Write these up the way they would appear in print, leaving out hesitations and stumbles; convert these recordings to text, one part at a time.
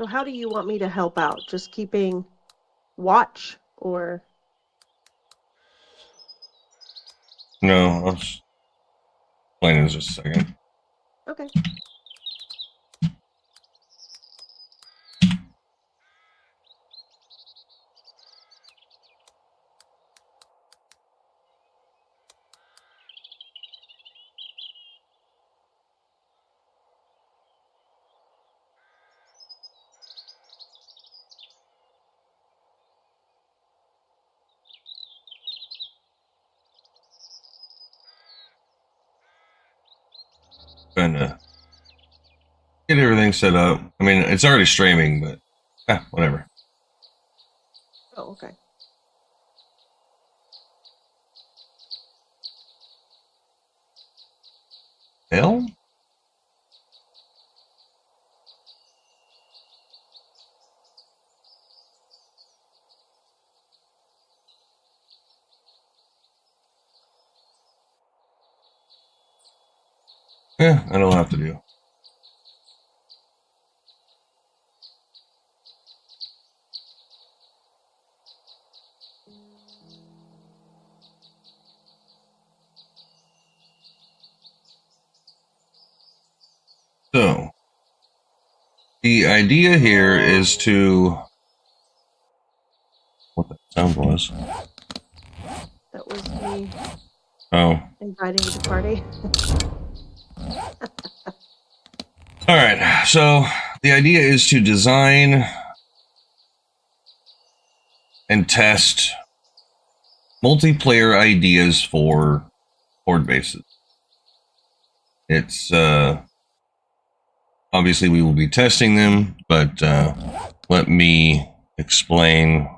So how do you want me to help out? Just keeping watch or... No, I'll just explain in just a second. Okay. Trying to get everything set up. I mean, it's already streaming, but whatever. Oh, okay. Hell? Yeah, I don't have to do. So, the idea here is to... What the sound was? That was me inviting you to party. Alright, so the idea is to design and test multiplayer ideas for horde bases. It's, obviously we will be testing them, but let me explain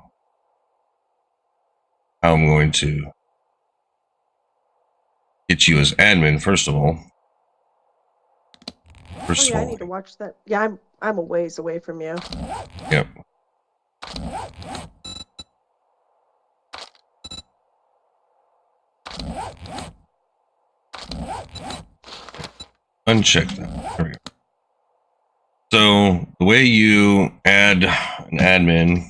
how I'm going to get you as admin, first of all. I need to watch that. Yeah, I'm a ways away from you. Yep. Uncheck that. There we go. So the way you add an admin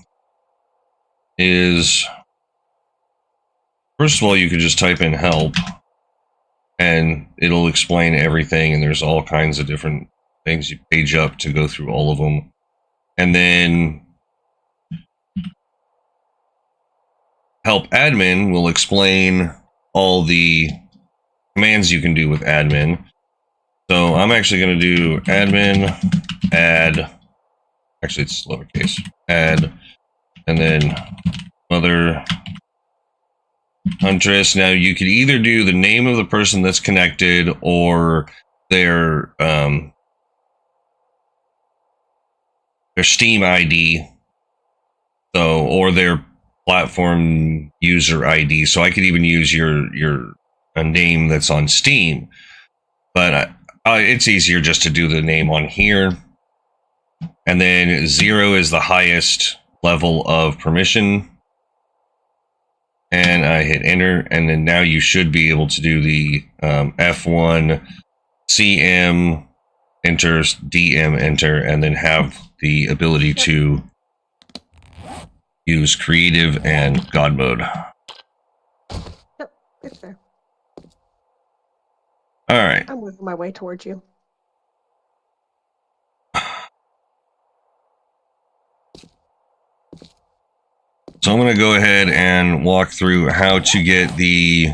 is, first of all, you could just type in help and it'll explain everything, and there's all kinds of different things you page up to go through all of them. And then help admin will explain all the commands you can do with admin. So I'm actually going to do admin, add, actually it's lowercase, add, and then mother huntress. Now you could either do the name of the person that's connected or their Steam ID, so, or their platform user ID. So I could even use your a name that's on Steam, but it's easier just to do the name on here. And then 0 is the highest level of permission. And I hit enter, and then now you should be able to do the F1 CM enter, DM enter, and then have the ability to use creative and God mode. Yep, it's there. All right. I'm working my way towards you. So I'm going to go ahead and walk through how to get the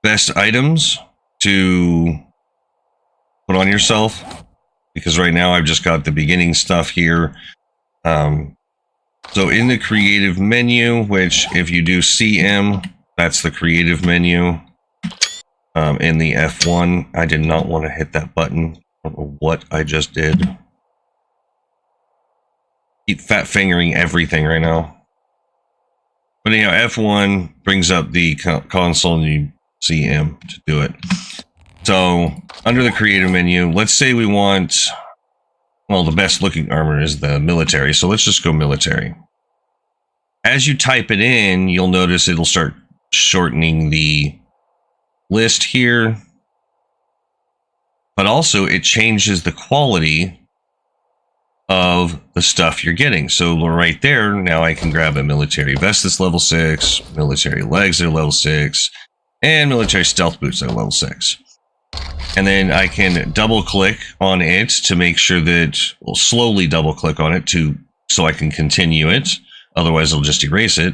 best items to put on yourself, because right now I've just got the beginning stuff here. So in the creative menu, which if you do CM, that's the creative menu. In the F1, I did not want to hit that button. I don't know what I just did. Keep fat fingering everything right now. But anyhow, F1 brings up the console and you CM to do it. So under the creative menu, let's say we want, well, the best looking armor is the military. So let's just go military. As you type it in, you'll notice it'll start shortening the list here. But also it changes the quality of the stuff you're getting. So right there, now I can grab a military vest that's level 6, military legs that are level 6, and military stealth boots that are level 6. And then I can double click on it to make sure that, well, slowly double click on it so I can continue it. Otherwise, it'll just erase it.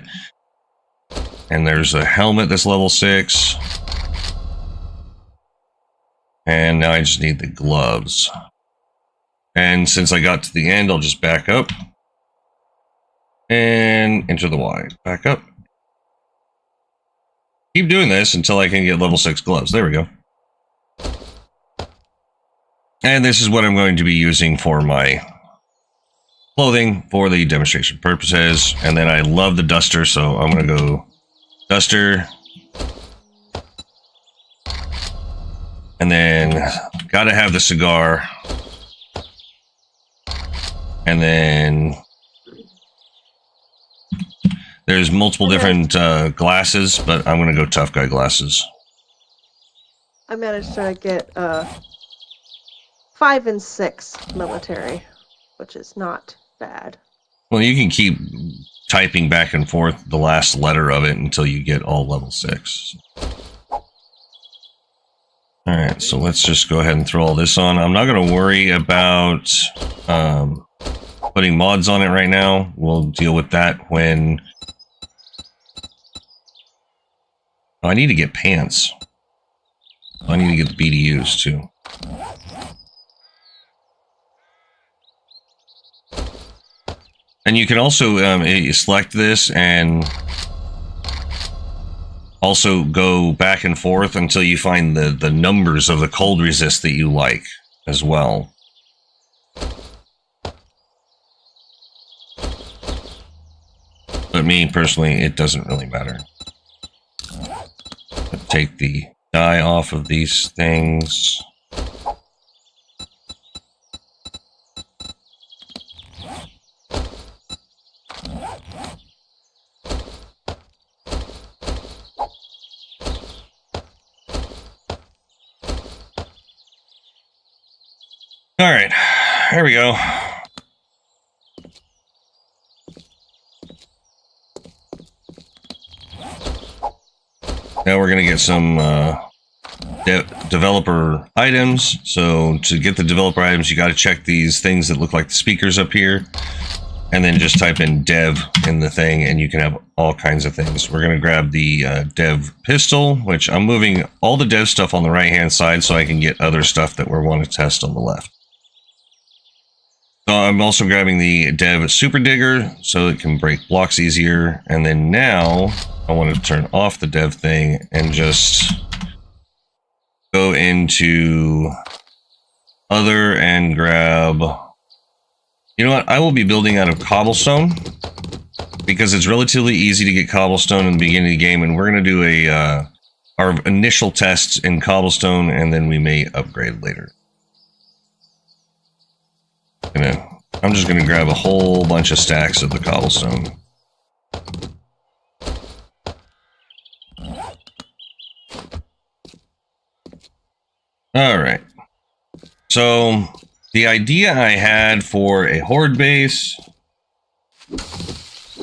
And there's a helmet that's level 6. And now I just need the gloves. And since I got to the end, I'll just back up. And enter the Y. Back up. Keep doing this until I can get level 6 gloves. There we go. And this is what I'm going to be using for my clothing for the demonstration purposes. And then I love the duster, so I'm going to go duster. And then got to have the cigar. And then there's multiple different glasses, but I'm going to go tough guy glasses. I managed to get 5 and 6 military, which is not bad. Well, you can keep typing back and forth the last letter of it until you get all level 6. Alright, so let's just go ahead and throw all this on. I'm not going to worry about putting mods on it right now. We'll deal with that when... Oh, I need to get pants. I need to get the BDUs too. And you can also select this and also go back and forth until you find the numbers of the cold resist that you like as well. But me personally, it doesn't really matter. Take the dye off of these things. All right, there we go. Now we're going to get some developer items. So to get the developer items, you got to check these things that look like the speakers up here. And then just type in dev in the thing and you can have all kinds of things. We're going to grab the dev pistol, which I'm moving all the dev stuff on the right-hand side so I can get other stuff that we want to test on the left. So I'm also grabbing the dev super digger so it can break blocks easier. And then now I want to turn off the dev thing and just go into other and grab, you know what, I will be building out of cobblestone because it's relatively easy to get cobblestone in the beginning of the game, and we're going to do our initial tests in cobblestone and then we may upgrade later. I'm just going to grab a whole bunch of stacks of the cobblestone. Alright. So, the idea I had for a horde base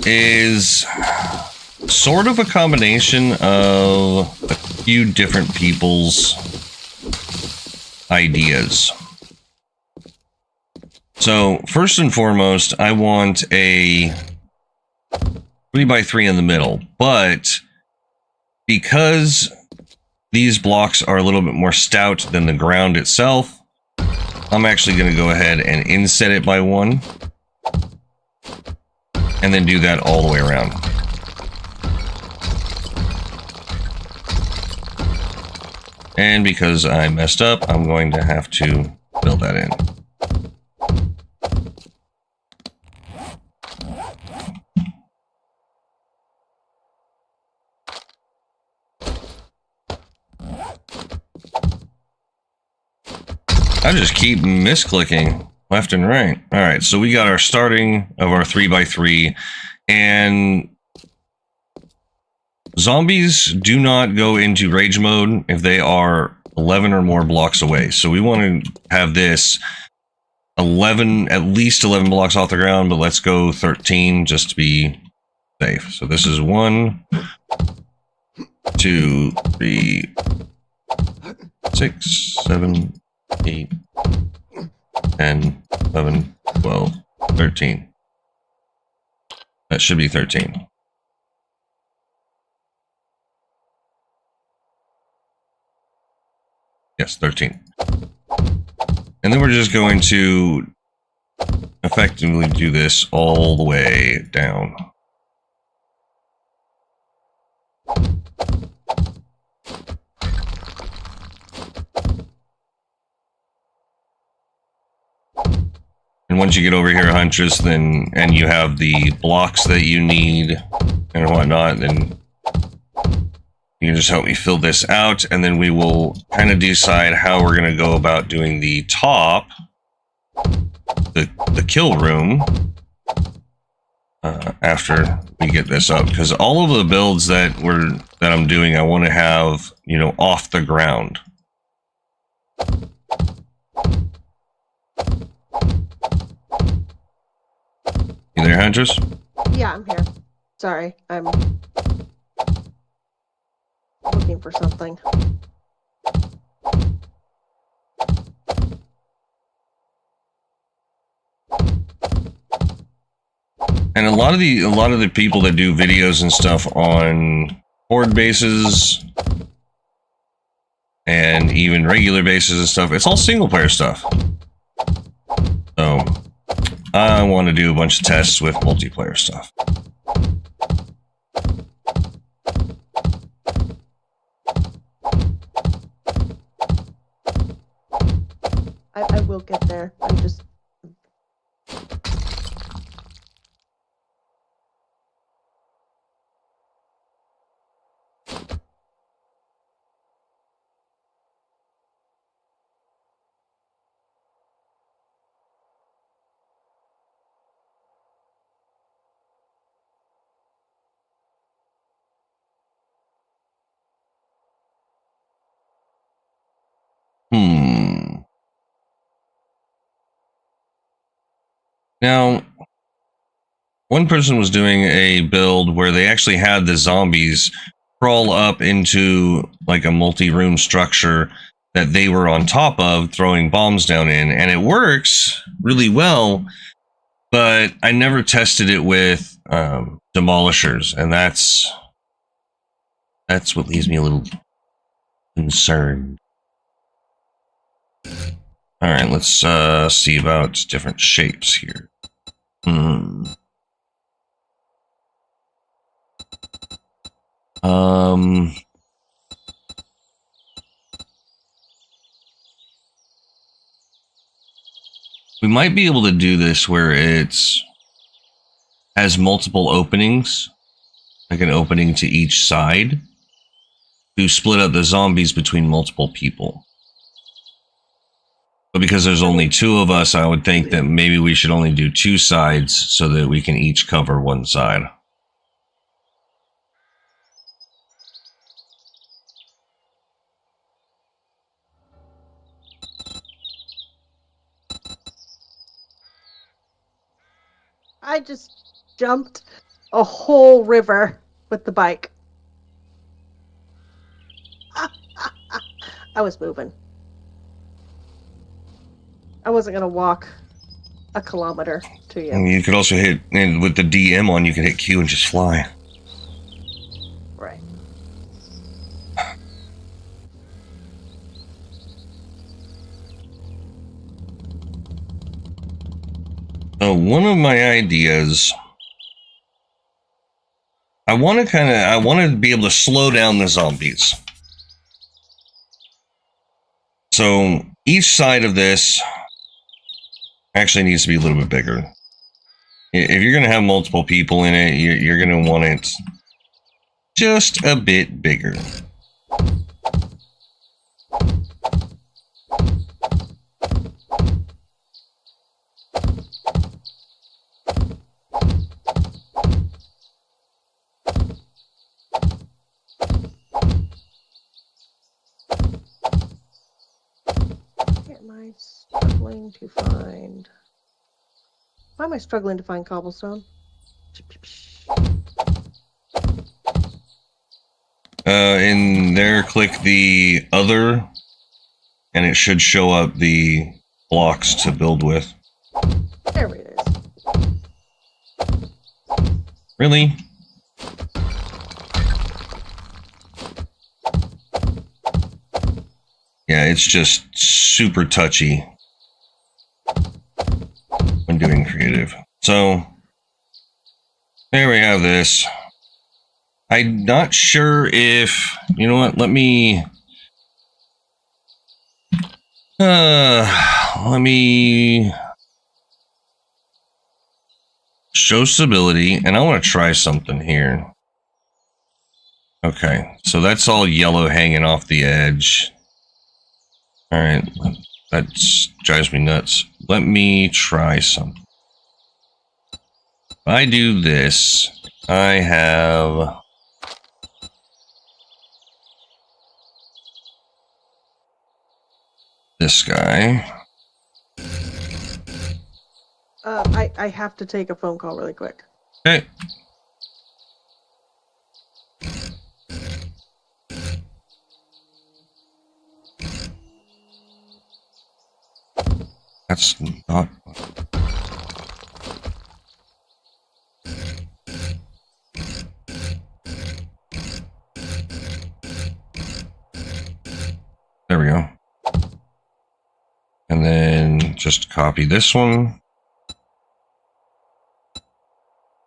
is sort of a combination of a few different people's ideas. So, first and foremost, I want a 3x3 in the middle, but because these blocks are a little bit more stout than the ground itself, I'm actually going to go ahead and inset it by 1, and then do that all the way around. And because I messed up, I'm going to have to fill that in. I just keep misclicking left and right. All right, so we got our starting of our 3x3, and zombies do not go into rage mode if they are 11 or more blocks away. So we want to have this 11, at least 11 blocks off the ground, but let's go 13 just to be safe. So this is 1, 2, 3, 6, 7, 8, 10, 11, 12, 13. That should be 13. Yes, 13. And then we're just going to effectively do this all the way down. And once you get over here, Huntress, then and you have the blocks that you need and whatnot, then you can just help me fill this out, and then we will kind of decide how we're going to go about doing the top, the kill room, after we get this up. Because all of the builds that I'm doing, I want to have, you know, off the ground. You there, Huntress? Yeah, I'm here. Sorry, I'm looking for something. And a lot of the people that do videos and stuff on horde bases and even regular bases and stuff, it's all single player stuff. So I want to do a bunch of tests with multiplayer stuff. I will get there. I'm just... Now, one person was doing a build where they actually had the zombies crawl up into like a multi-room structure that they were on top of, throwing bombs down in, and it works really well, but I never tested it with demolishers, and that's what leaves me a little concerned. All right, let's see about different shapes here. We might be able to do this where it's has multiple openings, like an opening to each side, to split up the zombies between multiple people. But because there's only 2 of us, I would think that maybe we should only do 2 sides so that we can each cover one side. I just jumped a whole river with the bike. I was moving. I wasn't going to walk a kilometer to you. And you could also hit, and with the DM on, you can hit Q and just fly. Right. So one of my ideas, I want to be able to slow down the zombies. So each side of this actually needs to be a little bit bigger. If you're going to have multiple people in it, you're going to want it just a bit bigger. Get my stuff. Struggling to find. Why am I struggling to find cobblestone? In there, click the other, and it should show up the blocks to build with. There it is. Really? Yeah, it's just super touchy when doing creative. So, there we have this. I'm not sure if... You know what? Let me show stability, and I want to try something here. Okay, so that's all yellow hanging off the edge. Alright, that drives me nuts. Let me try something. If I do this, I have... this guy. I have to take a phone call really quick. Okay. That's not... There we go. And then just copy this one.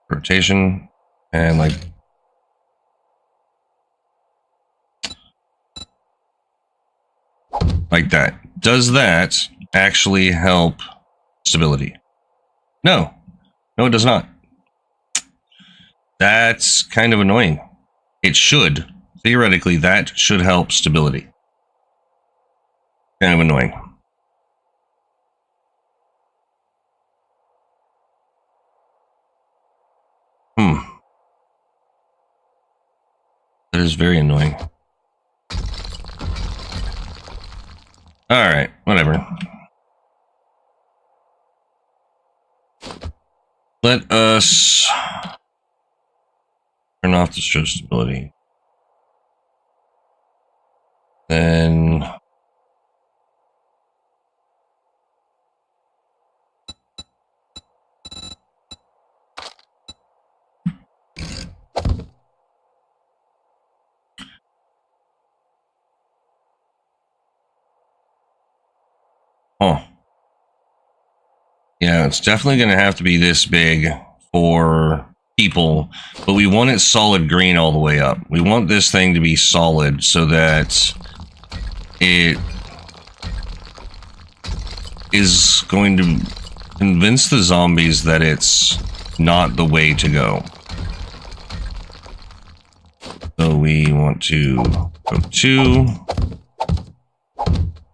Rotation. And like... like that. Does that actually help stability? No. No, it does not. That's kind of annoying. It should. Theoretically, that should help stability. Kind of annoying. That is very annoying. Alright, whatever. Let us turn off the show stability. Then yeah, it's definitely going to have to be this big for people, but we want it solid green all the way up. We want this thing to be solid so that it is going to convince the zombies that it's not the way to go. So we want to go 2.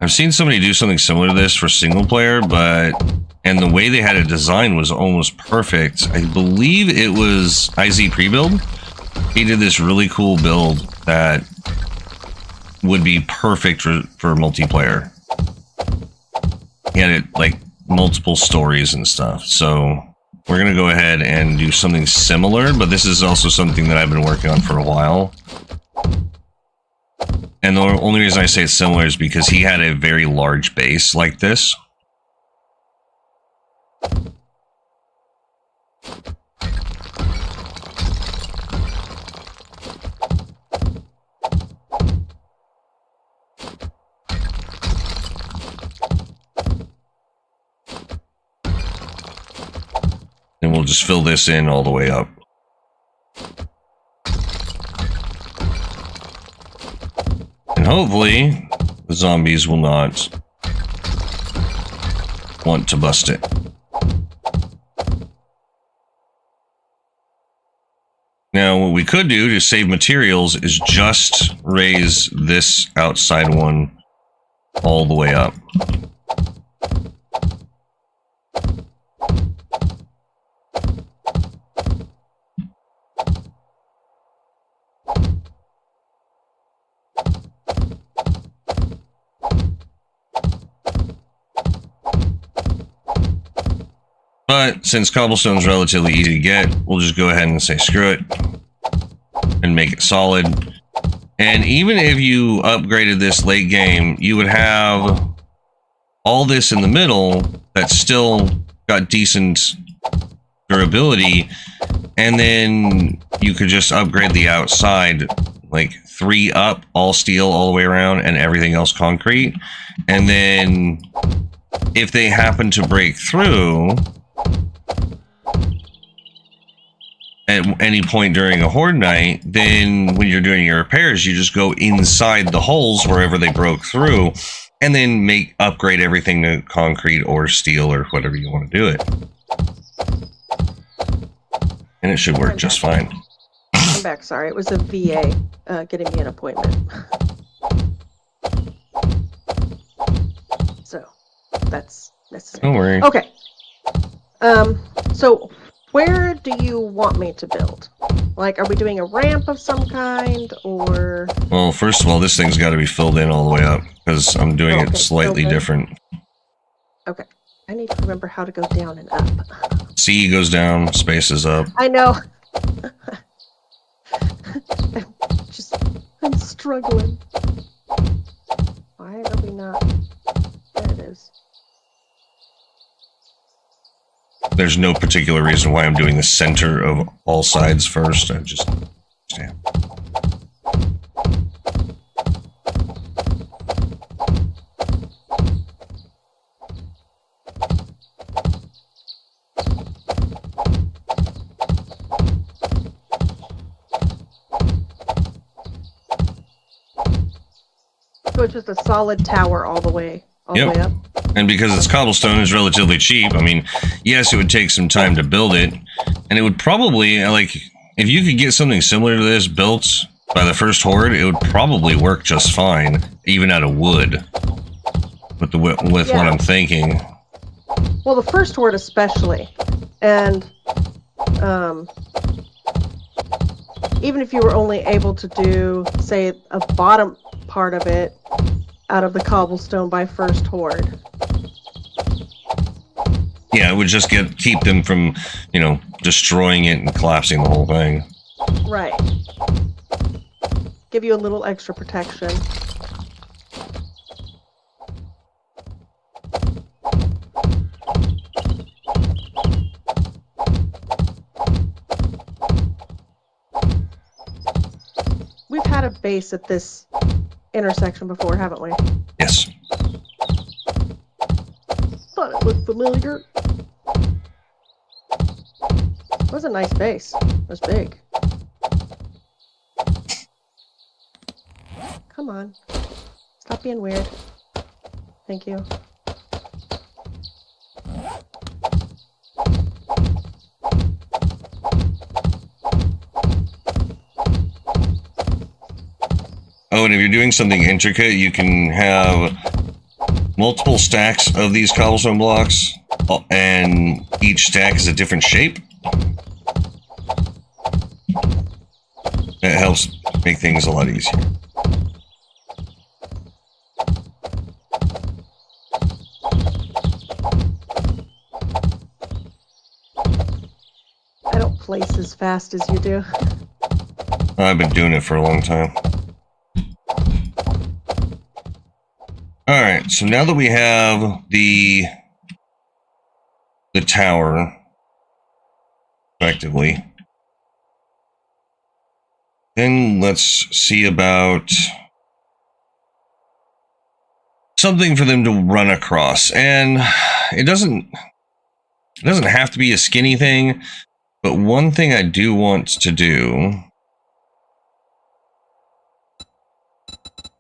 I've seen somebody do something similar to this for single player, and the way they had it designed was almost perfect. I believe it was IZ pre-build. He did this really cool build that would be perfect for multiplayer. He had it like multiple stories and stuff. So we're going to go ahead and do something similar, but this is also something that I've been working on for a while. And the only reason I say it's similar is because he had a very large base like this. And we'll just fill this in all the way up. And hopefully, the zombies will not want to bust it. Now, what we could do to save materials is just raise this outside one all the way up. But since cobblestone's relatively easy to get, we'll just go ahead and say screw it and make it solid. And even if you upgraded this late game, you would have all this in the middle that still got decent durability, and then you could just upgrade the outside, like 3 up, all steel all the way around, and everything else concrete. And then if they happen to break through at any point during a horde night, then when you're doing your repairs, you just go inside the holes wherever they broke through, and then upgrade everything to concrete or steel or whatever you want to do it. And it should work just fine. I'm back, sorry. It was a VA getting me an appointment. So, that's necessary. Don't worry. Okay. So, where do you want me to build? Like, are we doing a ramp of some kind, or... Well, first of all, this thing's got to be filled in all the way up, because I'm doing it slightly different. Okay. I need to remember how to go down and up. C goes down, space is up. I know. I'm struggling. Why are we not... There it is. There's no particular reason why I'm doing the center of all sides first. I just... Yeah. So it's just a solid tower all the way up. And because it's cobblestone, it's relatively cheap. I mean, yes, it would take some time to build it, and it would probably, like, if you could get something similar to this built by the first horde, it would probably work just fine, even out of wood. With what I'm thinking. Well, the first horde especially, and even if you were only able to do, say, a bottom part of it out of the cobblestone by first horde. Yeah, it would just keep them from, destroying it and collapsing the whole thing. Right. Give you a little extra protection. We've had a base at this intersection before, haven't we? Yes. Thought it looked familiar. It was a nice base. It was big. Come on. Stop being weird. Thank you. Oh, and if you're doing something intricate, you can have multiple stacks of these cobblestone blocks, and each stack is a different shape. It helps make things a lot easier. I don't place as fast as you do. I've been doing it for a long time. Alright, so now that we have the tower, effectively, then let's see about something for them to run across. And it doesn't have to be a skinny thing, but one thing I do want to do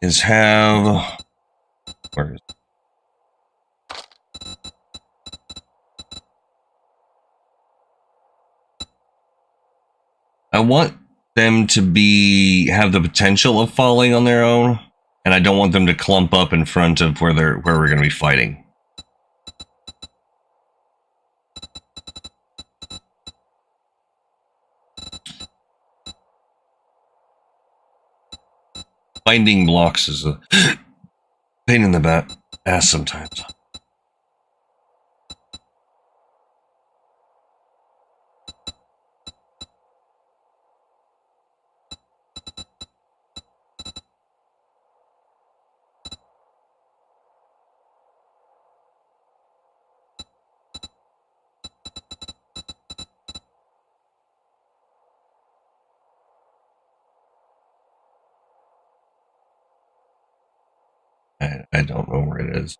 is have... Where is it? I want them to have the potential of falling on their own, and I don't want them to clump up in front of where we're going to be fighting. Finding blocks is a pain in the ass sometimes. I don't know where it is.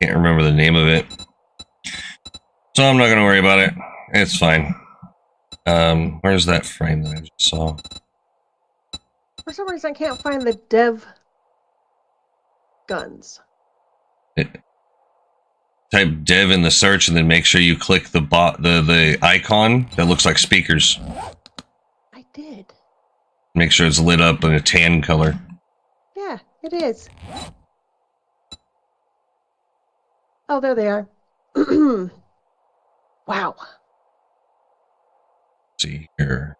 Can't remember the name of it. So I'm not going to worry about it. It's fine. Where's that frame that I just saw? For some reason, I can't find the dev guns. Type dev in the search and then make sure you click the icon that looks like speakers. I did. Make sure it's lit up in a tan color. Yeah, it is. Oh, there they are. Wow. Let's see here.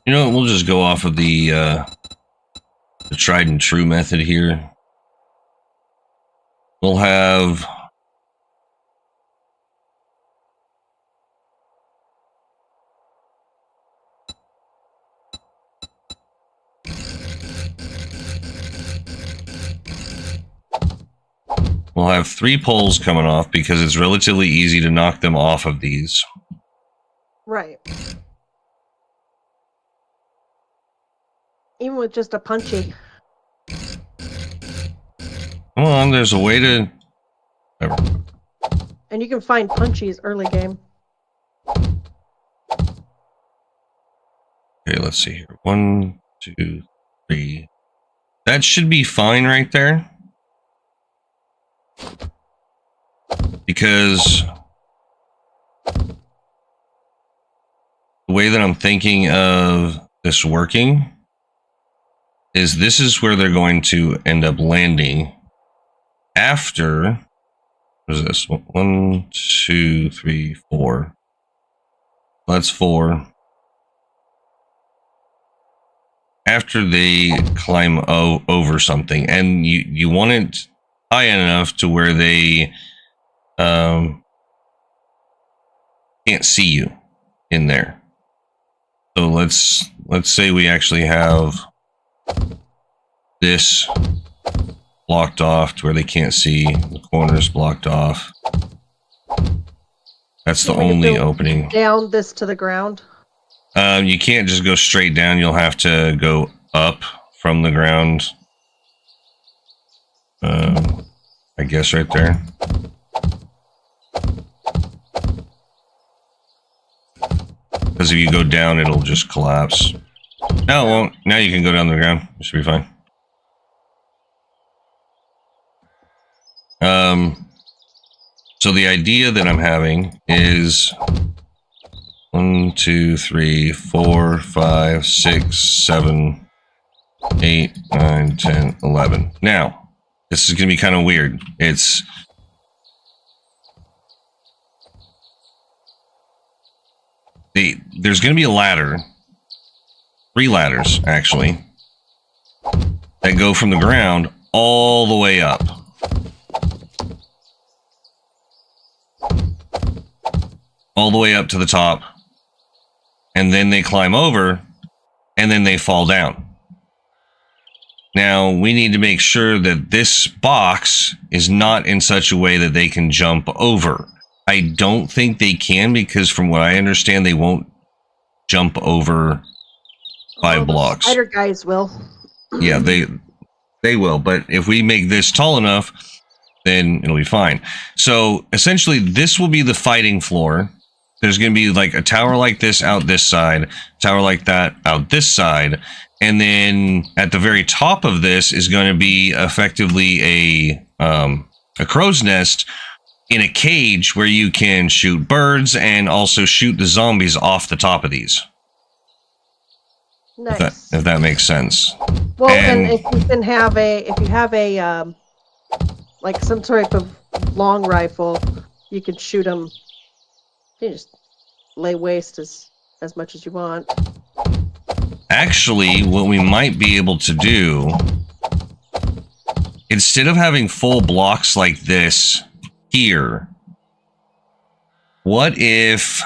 You know what, we'll just go off of the tried and true method here. We'll have We'll have 3 poles coming off because it's relatively easy to knock them off of these. Right. Even with just a punchy. Come on, there's a way to... Whatever. And you can find punchies early game. Okay, let's see here. 1, 2, 3. That should be fine right there. Because the way that I'm thinking of this working is this is where they're going to end up landing after, what is this? 1, 2, 3, 4. That's 4. After they climb over something, and you want it high enough to where they can't see you in there. So let's say we actually have this blocked off to where they can't see, the corners blocked off. That's the only opening. Down this to the ground. You can't just go straight down. You'll have to go up from the ground. I guess right there. Because if you go down, it'll just collapse. No, it won't. Now you can go down the ground. It should be fine. So the idea that I'm having is 1, 2, 3, 4, 5, 6, 7, 8, 9, 10, 11. Now, this is going to be kind of weird. There's going to be a ladder. 3 ladders, actually, that go from the ground all the way up. All the way up to the top. And then they climb over, and then they fall down. Now, we need to make sure that this box is not in such a way that they can jump over. I don't think they can, because from what I understand, they won't jump over 5 blocks. Spider guys will. Yeah, they will. But if we make this tall enough, then it'll be fine. So, essentially, this will be the fighting floor. There's going to be like a tower like this out this side, tower like that out this side, and then at the very top of this is going to be effectively a crow's nest in a cage where you can shoot birds and also shoot the zombies off the top of these. Nice. If that makes sense. Well, and if you can have if you have a like some sort of long rifle, you can shoot them. You just lay waste as much as you want. Actually, what we might be able to do, instead of having full blocks like this here, what if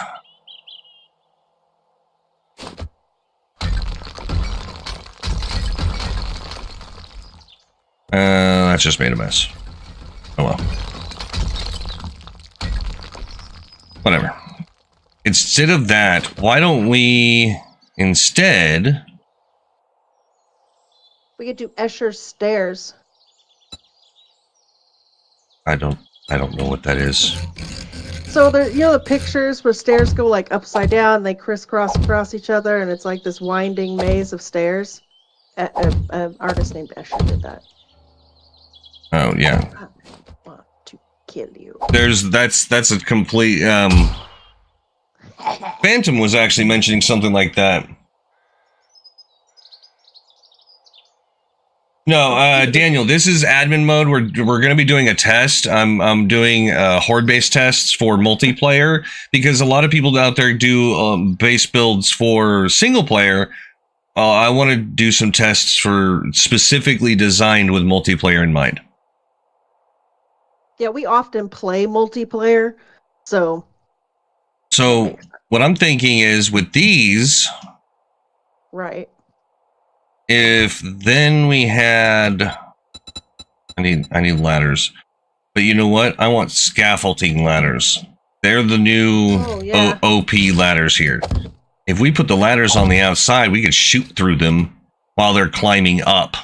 that just made a mess. Oh well. whatever. Instead of that, why don't we instead... We could do Escher's stairs. I don't know what that is. So there, you know the pictures where stairs go like upside down, they crisscross across each other, and it's like this winding maze of stairs. An artist named Escher did that. Oh yeah. I want to kill you. That's a complete. Phantom was actually mentioning something like that. No, Daniel, this is admin mode. We're going to be doing a test. I'm doing horde-based tests for multiplayer because a lot of people out there do base builds for single player. I want to do some tests for specifically designed with multiplayer in mind. Yeah, we often play multiplayer, so what I'm thinking is with these, right. If then we had, I need ladders, but you know what? I want scaffolding ladders. They're the new OP ladders here. If we put the ladders on the outside, we could shoot through them while they're climbing up.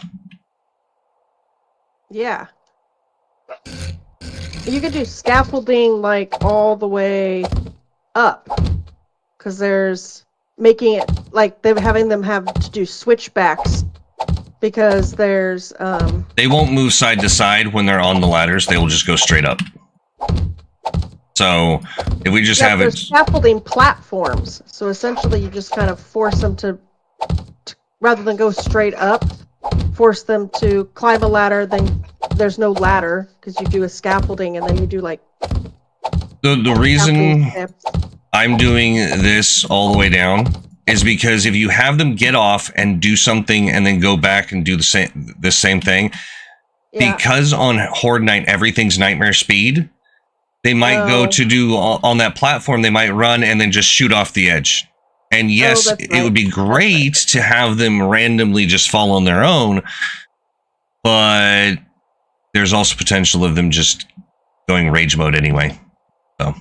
Yeah. You could do scaffolding like all the way up, because there's making it like they're having them have to do switchbacks because there's they won't move side to side when they're on the ladders. They will just go straight up. So if we just have it scaffolding platforms, so essentially you just kind of force them to rather than go straight up, force them to climb a ladder. Then there's no ladder because you do a scaffolding and then you do like the reason I'm doing this all the way down is because if you have them get off and do something and then go back and do the same thing, because on Horde Night everything's nightmare speed, they might go to do on that platform. They might run and then just shoot off the edge. And yes, it would be great to have them randomly just fall on their own, but there's also potential of them just going rage mode anyway. So.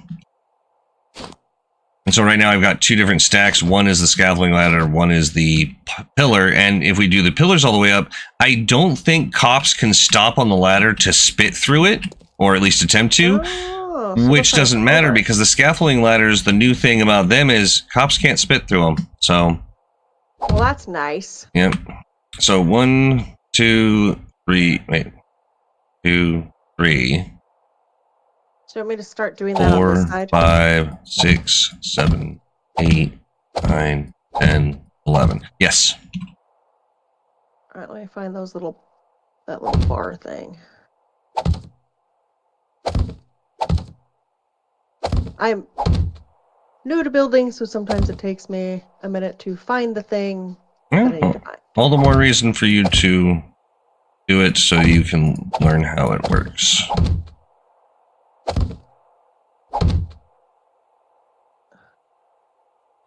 And so right now I've got two different stacks. One is the scaffolding ladder, one is the pillar. And if we do the pillars all the way up, I don't think cops can stop on the ladder to spit through it, or at least attempt to, which doesn't matter because the scaffolding ladders, the new thing about them is cops can't spit through them. So, well, that's nice. Yep. So 1, 2, 3, wait, 2, 3. So you want me to start doing that on this side? 4, 5, 6, 7, 8, 9, 10, 11. Yes. All right, let me find that little bar thing. I'm new to building, so sometimes it takes me a minute to find the thing that I need to find. All the more reason for you to do it so you can learn how it works.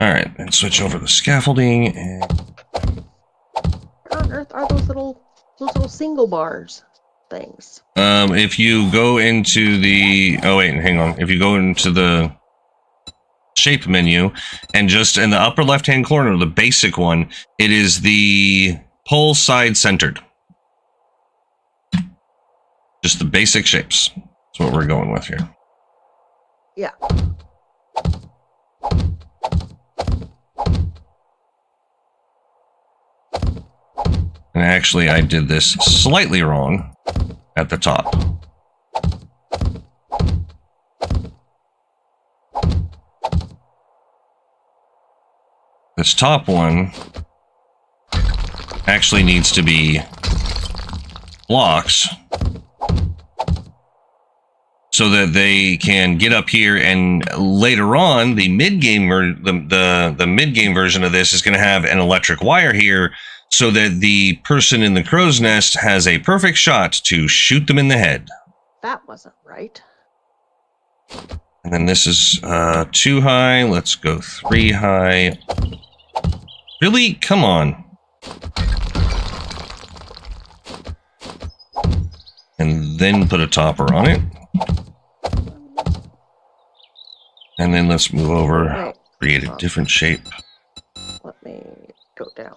Alright, and switch over the scaffolding and Where on earth are those little single bars things? If you go into the hang on. If you go into the shape menu and just in the upper left hand corner, the basic one, it is the pole side centered. Just the basic shapes. That's what we're going with here. Yeah. And actually, I did this slightly wrong at the top. This top one actually needs to be blocks so that they can get up here, and later on, the mid-game the mid-game version of this is going to have an electric wire here so that the person in the crow's nest has a perfect shot to shoot them in the head. That wasn't right. And then this is 2 high. Let's go 3 high. Really? Come on. And then put a topper on it. And then let's move over, Right. create a different shape. Let me go down.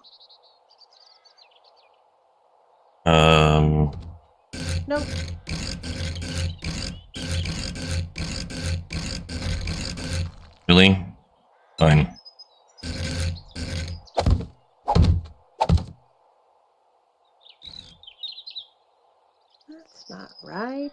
Nope. Really? Fine. That's not right.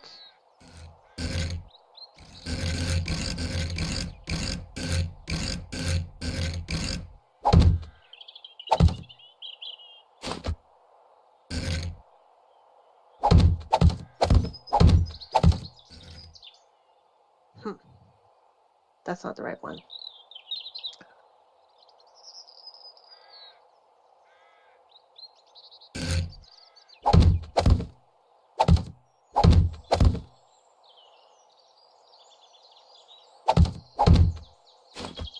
That's not the right one.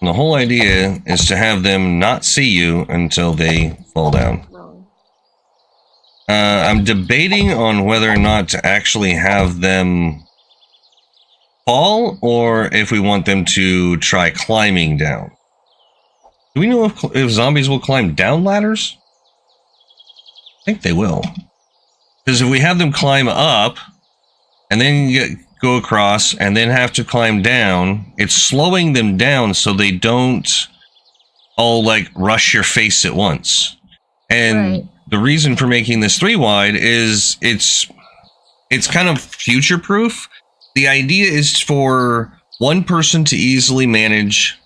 The whole idea is to have them not see you until they fall down. Wrong. I'm debating on whether or not to actually have them fall, or if we want them to try climbing down. Do we know if zombies will climb down ladders? I think they will. Because if we have them climb up, and then go across, and then have to climb down, it's slowing them down so they don't all, like, rush your face at once. And the reason for making this 3 wide is it's kind of future proof. The idea is for one person to easily manage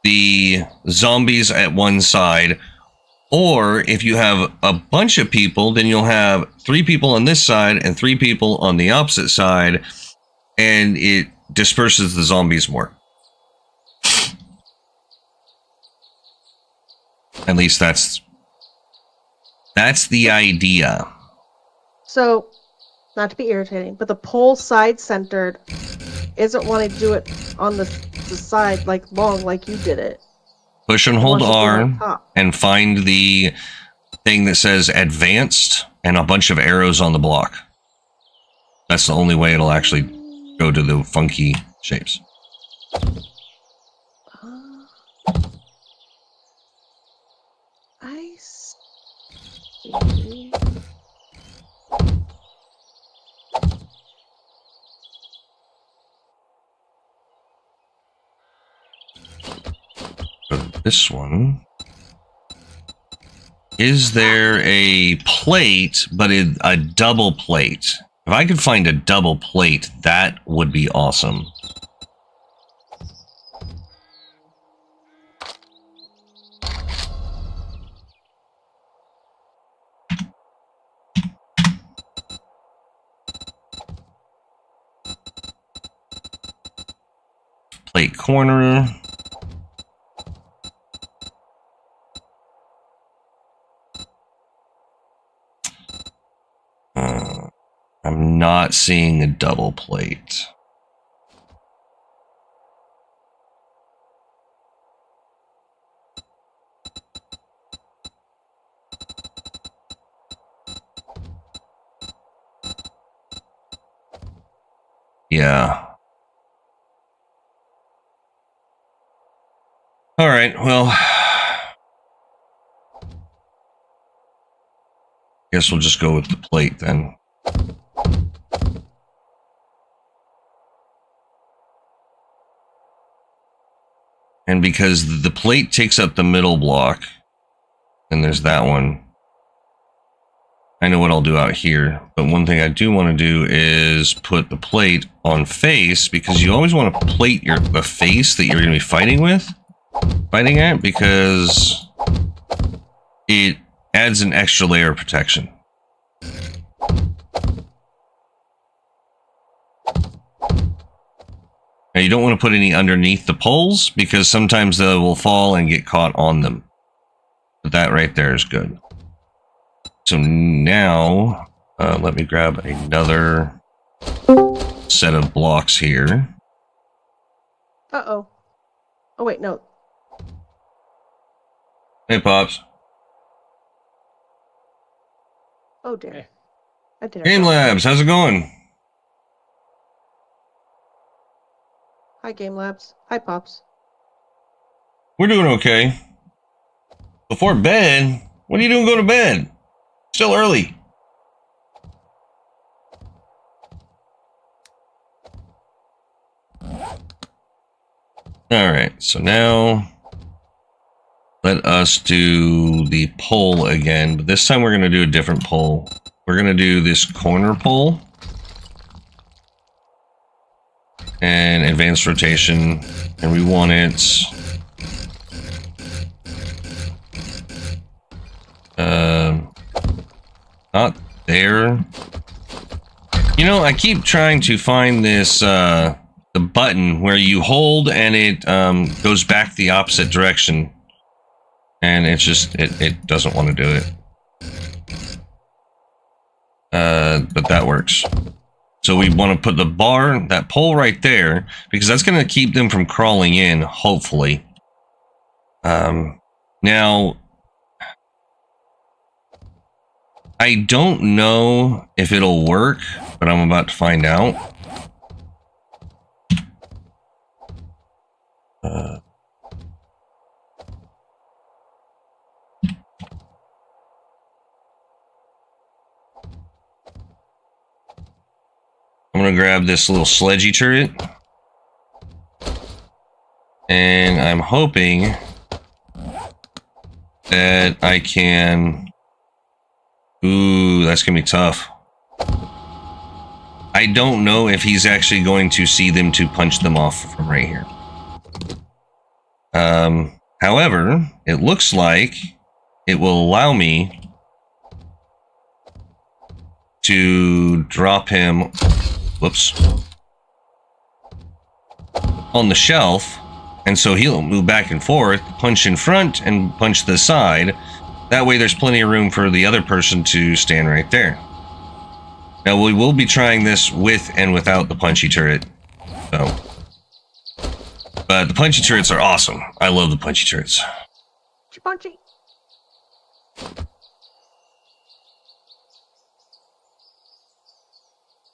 the zombies at one side, or if you have a bunch of people, then you'll have 3 people on this side and 3 people on the opposite side, and it disperses the zombies more. At least that's the idea. So, not to be irritating, but the pole side-centered isn't wanting to do it on the side, like, long, like you did it. Push and hold R and find the thing that says advanced and a bunch of arrows on the block. That's the only way it'll actually go to the funky shapes. I see. This one. Is there a plate, but a double plate? If I could find a double plate, that would be awesome. Plate corner. I'm not seeing a double plate. Yeah. All right, well, guess we'll just go with the plate then. And because the plate takes up the middle block, and there's that one, I know what I'll do out here. But one thing I do want to do is put the plate on face, because you always want to plate the face that you're going to be fighting at, because it adds an extra layer of protection. Now, you don't want to put any underneath the poles, because sometimes they will fall and get caught on them. But that right there is good. So now, let me grab another set of blocks here. Uh-oh. Oh, wait, no. Hey, Pops. Oh, dear. I did it Game wrong. Labs, how's it going? Hi, Game Labs. Hi, Pops. We're doing okay. Before bed? What are you doing? Go to bed. Still early. Alright, so now let us do the poll again, but this time we're going to do a different poll. We're going to do this corner poll and advanced rotation, and we want it not there. You know, I keep trying to find this the button where you hold and it goes back the opposite direction, and it's just it doesn't want to do it. But that works. So we want to put the bar, that pole right there, because that's going to keep them from crawling in, hopefully. Now, I don't know if it'll work, but I'm about to find out. I'm going to grab this little sledgy turret. And I'm hoping that I can... Ooh, that's going to be tough. I don't know if he's actually going to see them to punch them off from right here. However, it looks like it will allow me to drop him, whoops, on the shelf, and so he'll move back and forth, punch in front and punch the side. That way there's plenty of room for the other person to stand right there. Now we will be trying this with and without the punchy turret, so. But the punchy turrets are awesome. I love the punchy turrets. Punchy.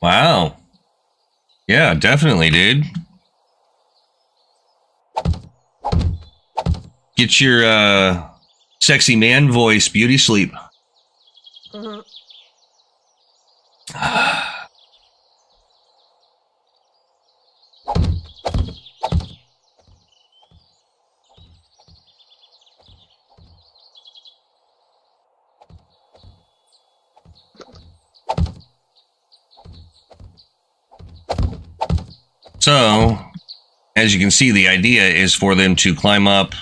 Wow. Yeah, definitely, dude. Get your sexy man voice beauty sleep. Mm-hmm. So, as you can see, the idea is for them to climb up,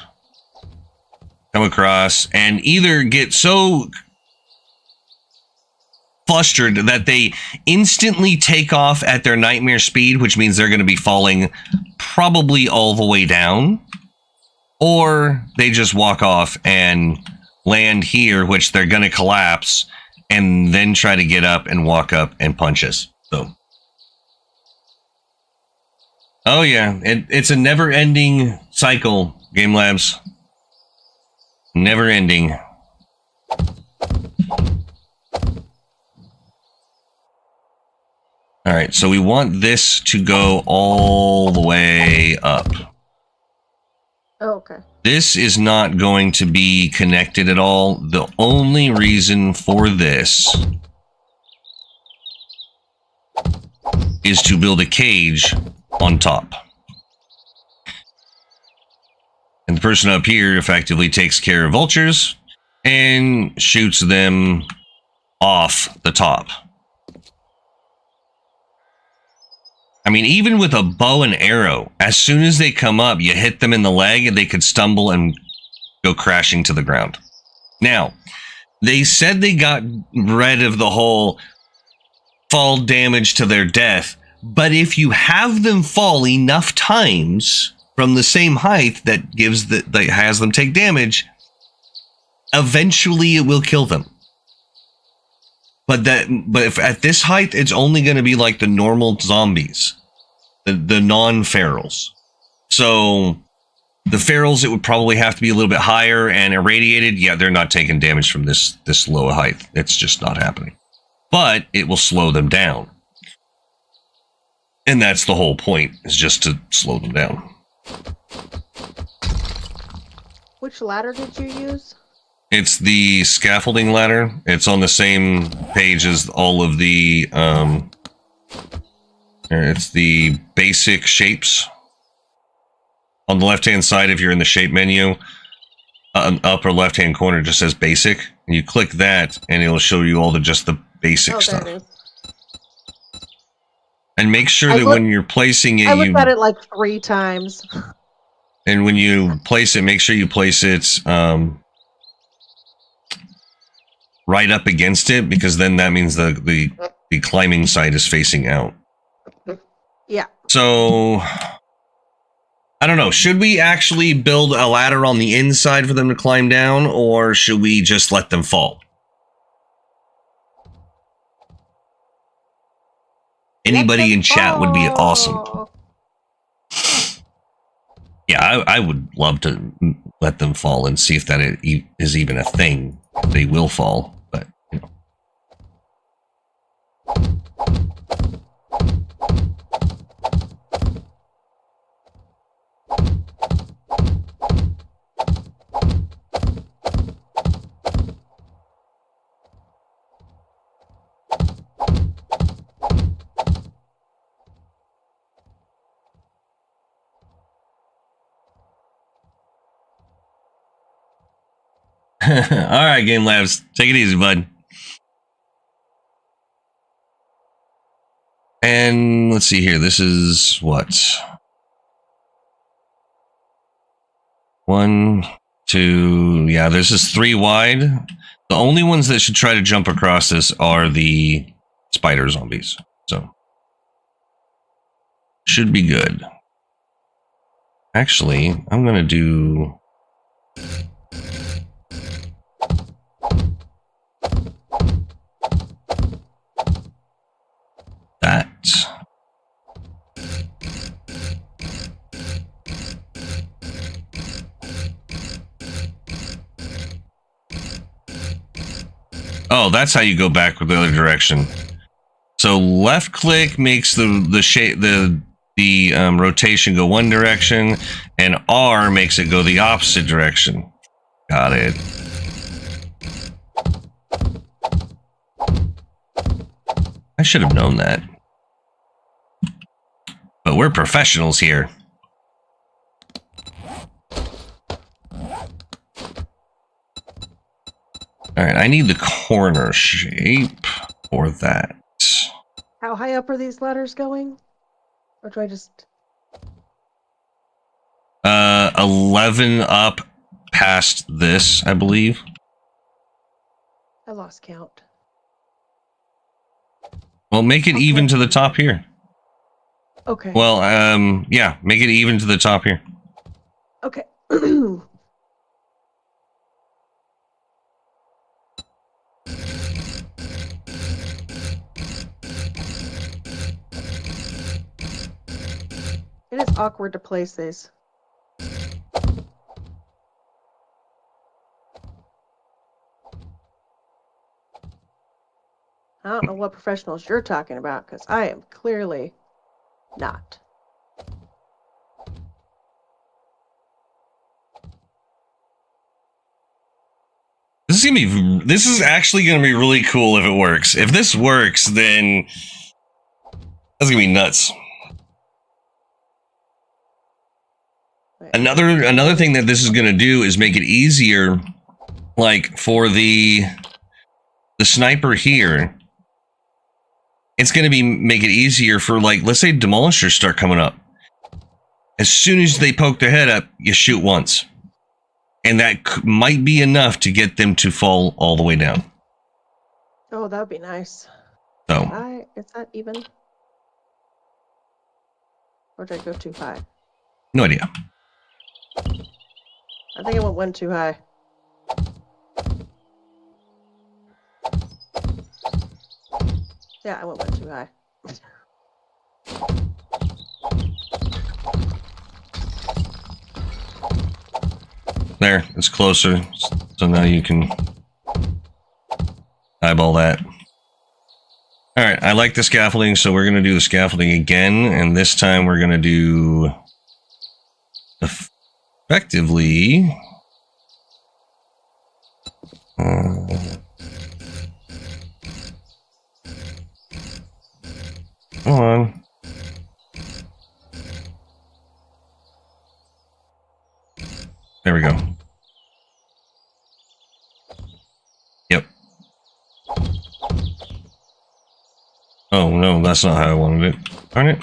come across, and either get so flustered that they instantly take off at their nightmare speed, which means they're going to be falling probably all the way down, or they just walk off and land here, which they're going to collapse, and then try to get up and walk up and punch us. So. Oh yeah, it's a never-ending cycle, Game Labs. Never-ending. Alright, so we want this to go all the way up. Oh, okay. This is not going to be connected at all. The only reason for this is to build a cage on top. And the person up here effectively takes care of vultures and shoots them off the top. I mean, even with a bow and arrow, as soon as they come up, you hit them in the leg and they could stumble and go crashing to the ground. Now, they said they got rid of the whole fall damage to their death, but if you have them fall enough times from the same height that has them take damage, eventually it will kill them. But if at this height, it's only going to be like the normal zombies, the non-ferals. So the ferals, it would probably have to be a little bit higher and irradiated. Yeah, they're not taking damage from this low height. It's just not happening. But it will slow them down. And that's the whole point, is just to slow them down. Which ladder did you use? It's the scaffolding ladder. It's on the same page as all of the, it's the basic shapes. On the left-hand side, if you're in the shape menu, upper left-hand corner just says basic. And you click that, and it'll show you all the basic stuff. There it is. And make sure that when you're placing it, I looked at it like 3 times. And when you place it, make sure you place it right up against it, because then that means the climbing side is facing out. Yeah. So I don't know. Should we actually build a ladder on the inside for them to climb down, or should we just let them fall? Anybody in chat would be awesome. Yeah, I would love to let them fall and see if that is even a thing. They will fall, but you know. All right, Game Labs, take it easy, bud. And let's see here. This is what? 1, 2. Yeah, this is 3 wide. The only ones that should try to jump across this are the spider zombies. So should be good. Actually, I'm gonna do. That. Oh, that's how you go back with the other direction. So left click makes the shape the rotation go one direction, and R makes it go the opposite direction. Got it. I should have known that. But we're professionals here. Alright, I need the corner shape for that. How high up are these ladders going? Or do I just... 11 up past this, I believe. I lost count. Well, make it even to the top here. Okay. Well, yeah, make it even to the top here. Okay. It is awkward to place these. I don't know what professionals you're talking about, because I am clearly not. This is actually gonna be really cool if it works. If this works, then that's gonna be nuts. Another thing that this is gonna do is make it easier, like for the sniper here. It's gonna make it easier for, like, let's say demolishers start coming up. As soon as they poke their head up, you shoot once. And that might be enough to get them to fall all the way down. Oh, that would be nice. So, is that even? Or did I go too high? no idea. I think I went one too high. Yeah, I went one too high. There, it's closer. So now you can eyeball that. All right, I like the scaffolding, so we're going to do the scaffolding again, and this time we're going to do effectively. Hold on. There we go. Yep. Oh, no, that's not how I wanted it. Darn it.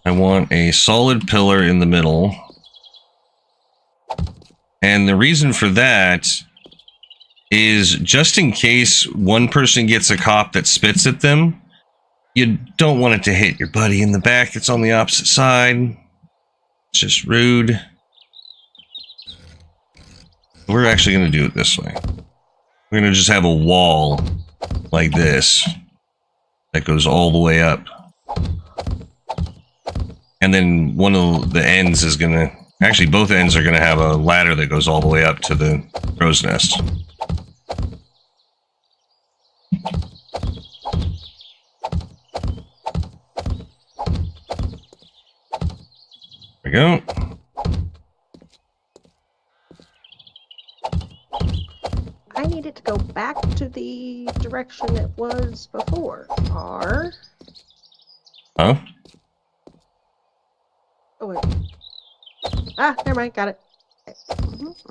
I want a solid pillar in the middle. And the reason for that is just in case one person gets a cop that spits at them, you don't want it to hit your buddy in the back that's on the opposite side. It's just rude. We're actually going to do it this way. We're going to just have a wall like this that goes all the way up. And then one of the ends is going to... Actually, both ends are going to have a ladder that goes all the way up to the crow's nest. There we go. I need it to go back to the direction it was before. R. Huh? Oh, wait. Ah, never mind. Got it. Oops.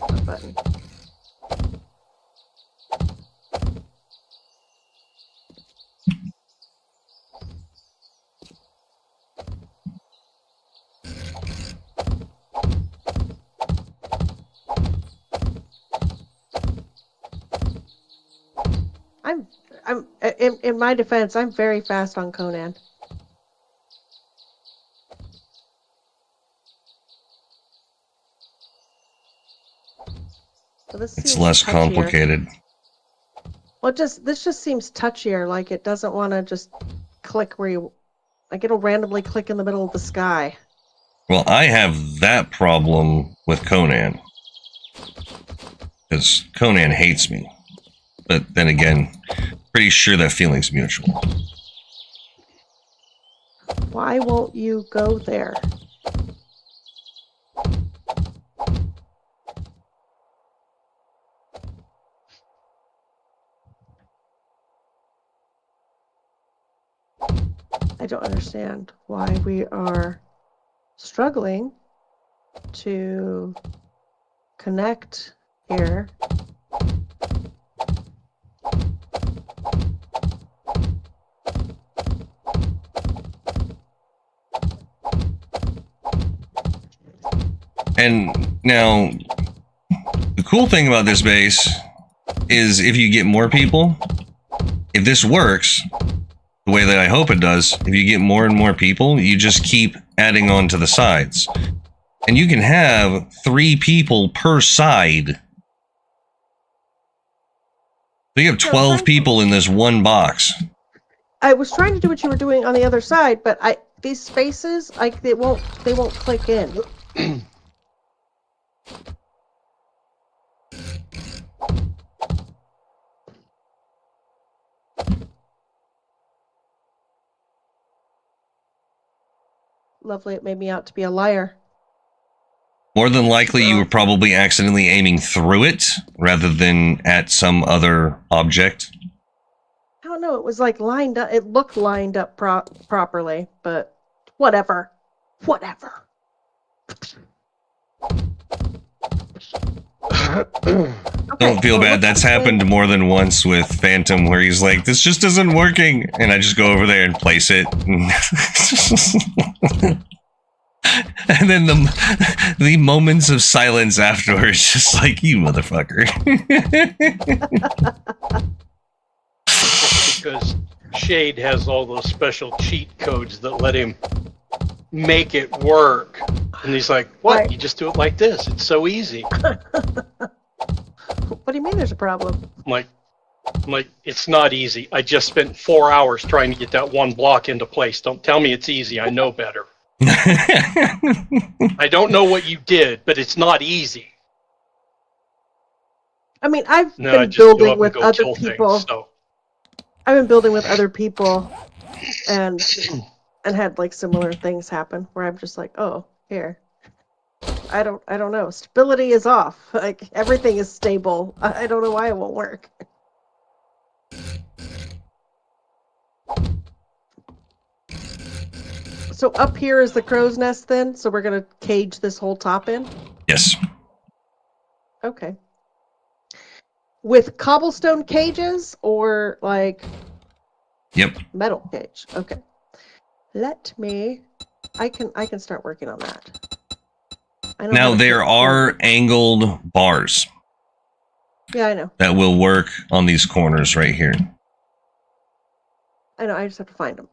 Wrong button. I'm in my defense, I'm very fast on Conan. So this It's seems less touchier. complicated. Well, this just seems touchier. Like it doesn't want to just click where you, like it'll randomly click in the middle of the sky. Well, I have that problem with Conan. Because Conan hates me. But then again, pretty sure that feeling's mutual. Why won't you go there? I don't understand why we are struggling to connect here. And now, the cool thing about this base is if you get more people, if this works the way that I hope it does, if you get more and more people, you just keep adding on to the sides. And you can have 3 people per side. So you have 12 people in this one box. I was trying to do what you were doing on the other side, but these spaces, like they won't click in. Lovely, it made me out to be a liar. More than likely, you were probably accidentally aiming through it rather than at some other object. I don't know, it was like lined up, it looked lined up properly, but whatever. Whatever. Don't feel bad. That's happened more than once with Phantom, where he's like, this just isn't working. And I just go over there and place it. And then the moments of silence afterwards, just like, you motherfucker. Because Shade has all those special cheat codes that let him make it work. And he's like, what? Right. You just do it like this. It's so easy. What do you mean there's a problem? I'm like, it's not easy. I just spent 4 hours trying to get that one block into place. Don't tell me it's easy. I know better. I don't know what you did, but it's not easy. I mean, I've No, I been just go building up with and go other kill people. things. So I've been building with other people, and had like similar things happen where I'm just like, oh, here. I don't know. Stability is off. Like everything is stable. I don't know why it won't work. So up here is the crow's nest then? So we're gonna cage this whole top in? Yes. Okay. With cobblestone cages or like Yep. metal cage? Okay. Let me I can start working on that. I know how Now to there put are angled bars Yeah, I know. that will work on these corners right here. I know, I just have to find them.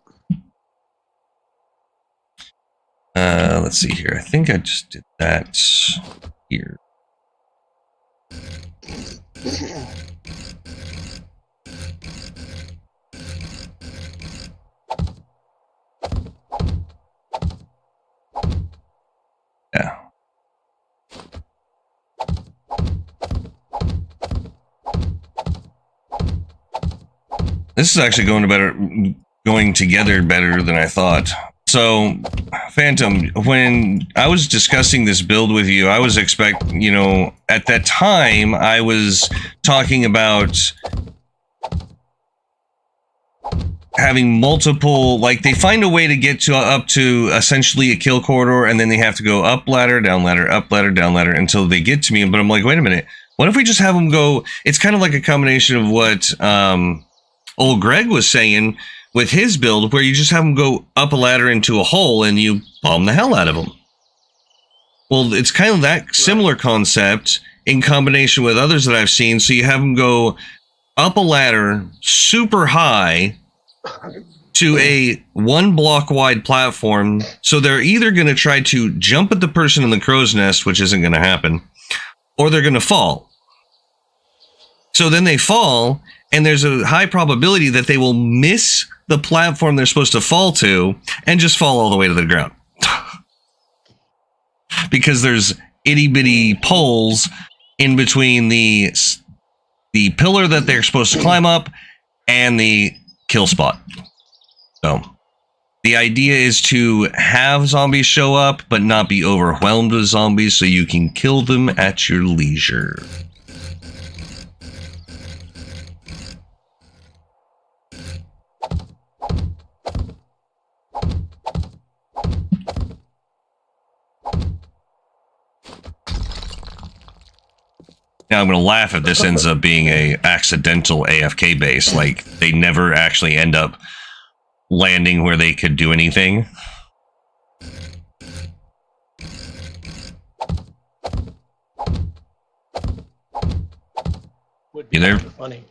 Let's see here. I think I just did that here. Yeah. This is actually going together better than I thought. So, Phantom, when I was discussing this build with you, I was at that time, I was talking about having multiple, like they find a way to get up to essentially a kill corridor, and then they have to go up ladder, down ladder, up ladder, down ladder until they get to me. But I'm like, wait a minute, what if we just have them go? It's kind of like a combination of what old Greg was saying with his build, where you just have them go up a ladder into a hole and you bomb the hell out of them. Well, it's kind of that similar concept in combination with others that I've seen. So you have them go up a ladder super high to a 1 block wide platform. So they're either going to try to jump at the person in the crow's nest, which isn't going to happen, or they're going to fall. So then they fall, and there's a high probability that they will miss the platform they're supposed to fall to and just fall all the way to the ground. Because there's itty bitty poles in between the pillar that they're supposed to climb up and the kill spot. So the idea is to have zombies show up, but not be overwhelmed with zombies, so you can kill them at your leisure. Now I'm going to laugh if this ends up being a accidental AFK base. Like, they never actually end up landing where they could do anything. would be You there? kind of funny.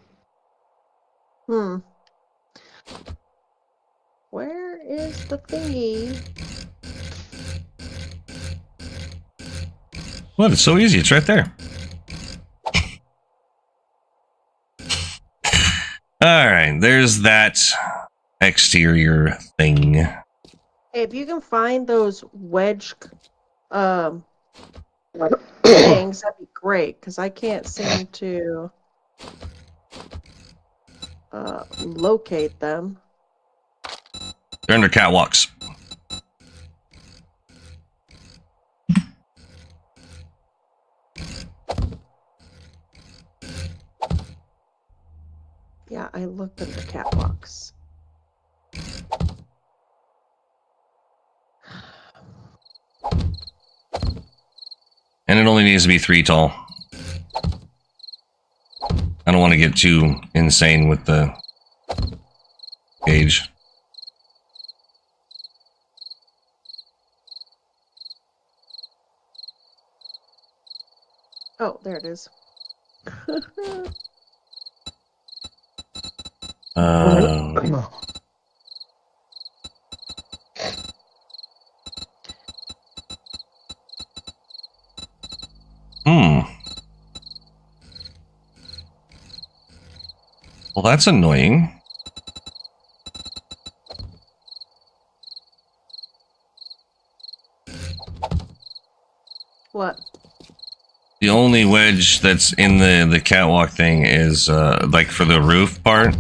Where is the thingy? What? It's so easy. It's right there. Alright, there's that exterior thing. Hey, if you can find those wedge things, that'd be great, because I can't seem to locate them. They're under catwalks. Yeah, I looked at the catwalks. And it only needs to be 3 tall. I don't want to get too insane with the gauge. Oh, there it is. Well, that's annoying. What? The only wedge that's in the catwalk thing is, like for the roof part,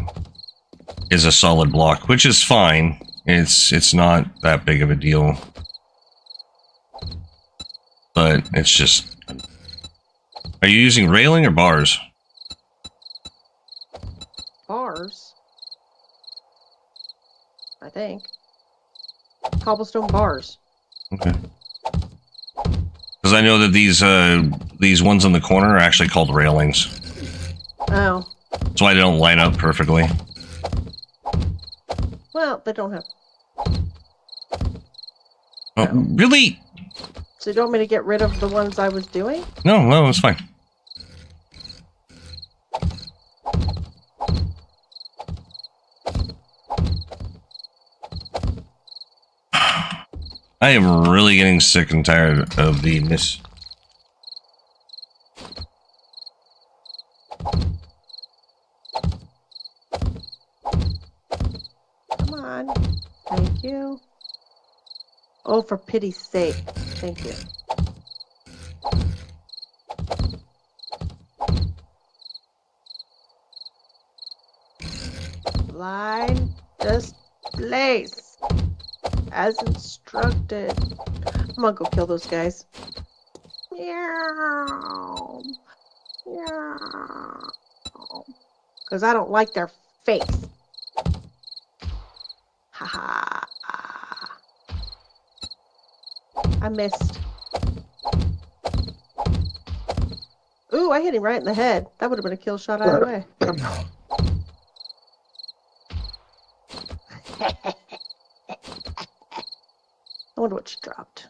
is a solid block, which is fine. It's not that big of a deal. But it's just... Are you using railing or bars? Bars? I think. Cobblestone bars. Okay. Because I know that these ones in the corner are actually called railings. Oh. That's why they don't line up perfectly. Well, they don't have... Oh, really? So you don't want me to get rid of the ones I was doing? No, it's fine. I am really getting sick and tired of the miss. Come on. Thank you. Oh, for pity's sake. Thank you. Line this place as instructed. I'm gonna go kill those guys. Meow. Meow. Because I don't like their face. Haha. I missed. Ooh, I hit him right in the head. That would have been a kill shot either way. I wonder what she dropped.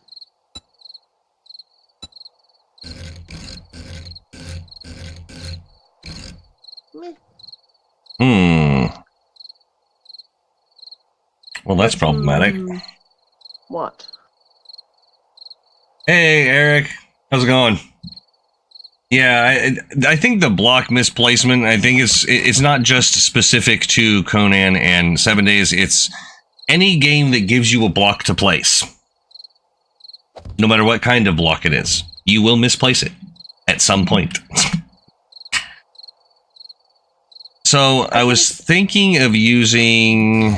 Meh. Well, that's problematic. What? Hey, Eric. How's it going? Yeah, I think the block misplacement, I think it's not just specific to Conan and 7 Days. It's any game that gives you a block to place. No matter what kind of block it is. You will misplace it at some point. So I was thinking of using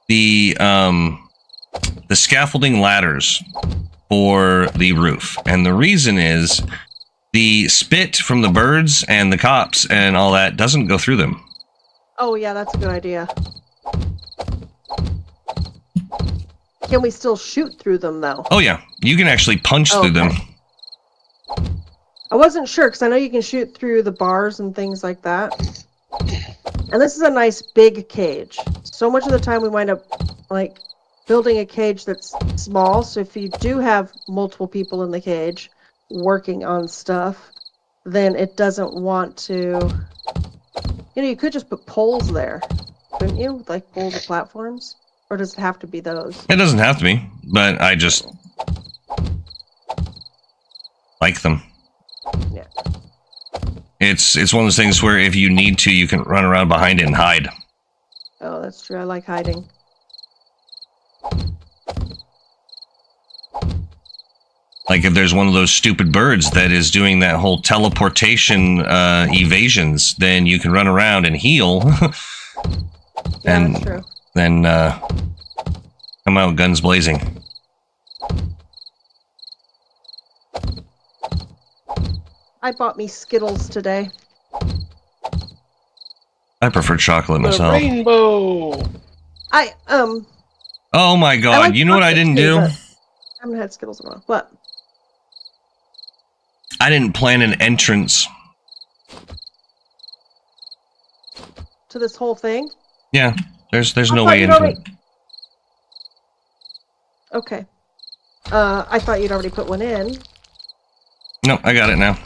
the scaffolding ladders for the roof. And the reason is the spit from the birds and the cops and all that doesn't go through them. Oh, yeah, that's a good idea. Can we still shoot through them, though? Oh, yeah. You can actually punch through them. I wasn't sure, because I know you can shoot through the bars and things like that. And this is a nice big cage. So much of the time we wind up, like, building a cage that's small, so if you do have multiple people in the cage working on stuff, then it doesn't want to... You know, you could just put poles there, couldn't you? Like poles of platforms? Or does it have to be those? It doesn't have to be, but I just like them. Yeah. It's one of those things where if you need to, you can run around behind it and hide. Oh, that's true. I like hiding. Like if there's one of those stupid birds that is doing that whole teleportation evasions, then you can run around and heal. Yeah, and that's true. then come out guns blazing. I bought me Skittles today. I prefer chocolate The myself. rainbow. Oh my god, like you know what I didn't do? I haven't had Skittles in a while. What? I didn't plan an entrance. To this whole thing? Yeah, there's I no thought way you'd into it. Okay. I thought you'd already put one in. No, I got it now.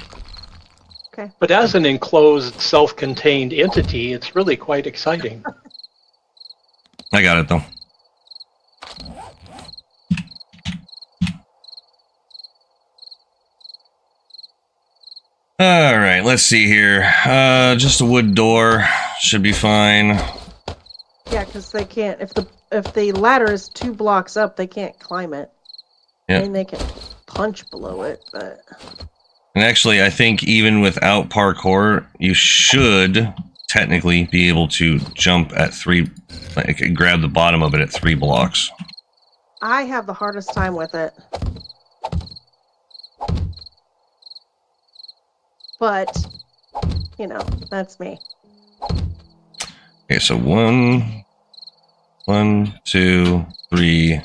Okay. But as an enclosed, self-contained entity, it's really quite exciting. I got it though. All right, let's see here. Just a wood door should be fine. Yeah, because they can't. If the ladder is 2 blocks up, they can't climb it. Yep. I mean, they can punch below it, but. And actually, I think even without parkour, you should technically be able to jump at 3, like, grab the bottom of it at 3 blocks. I have the hardest time with it. But, you know, that's me. Okay, so 1, 2, 3,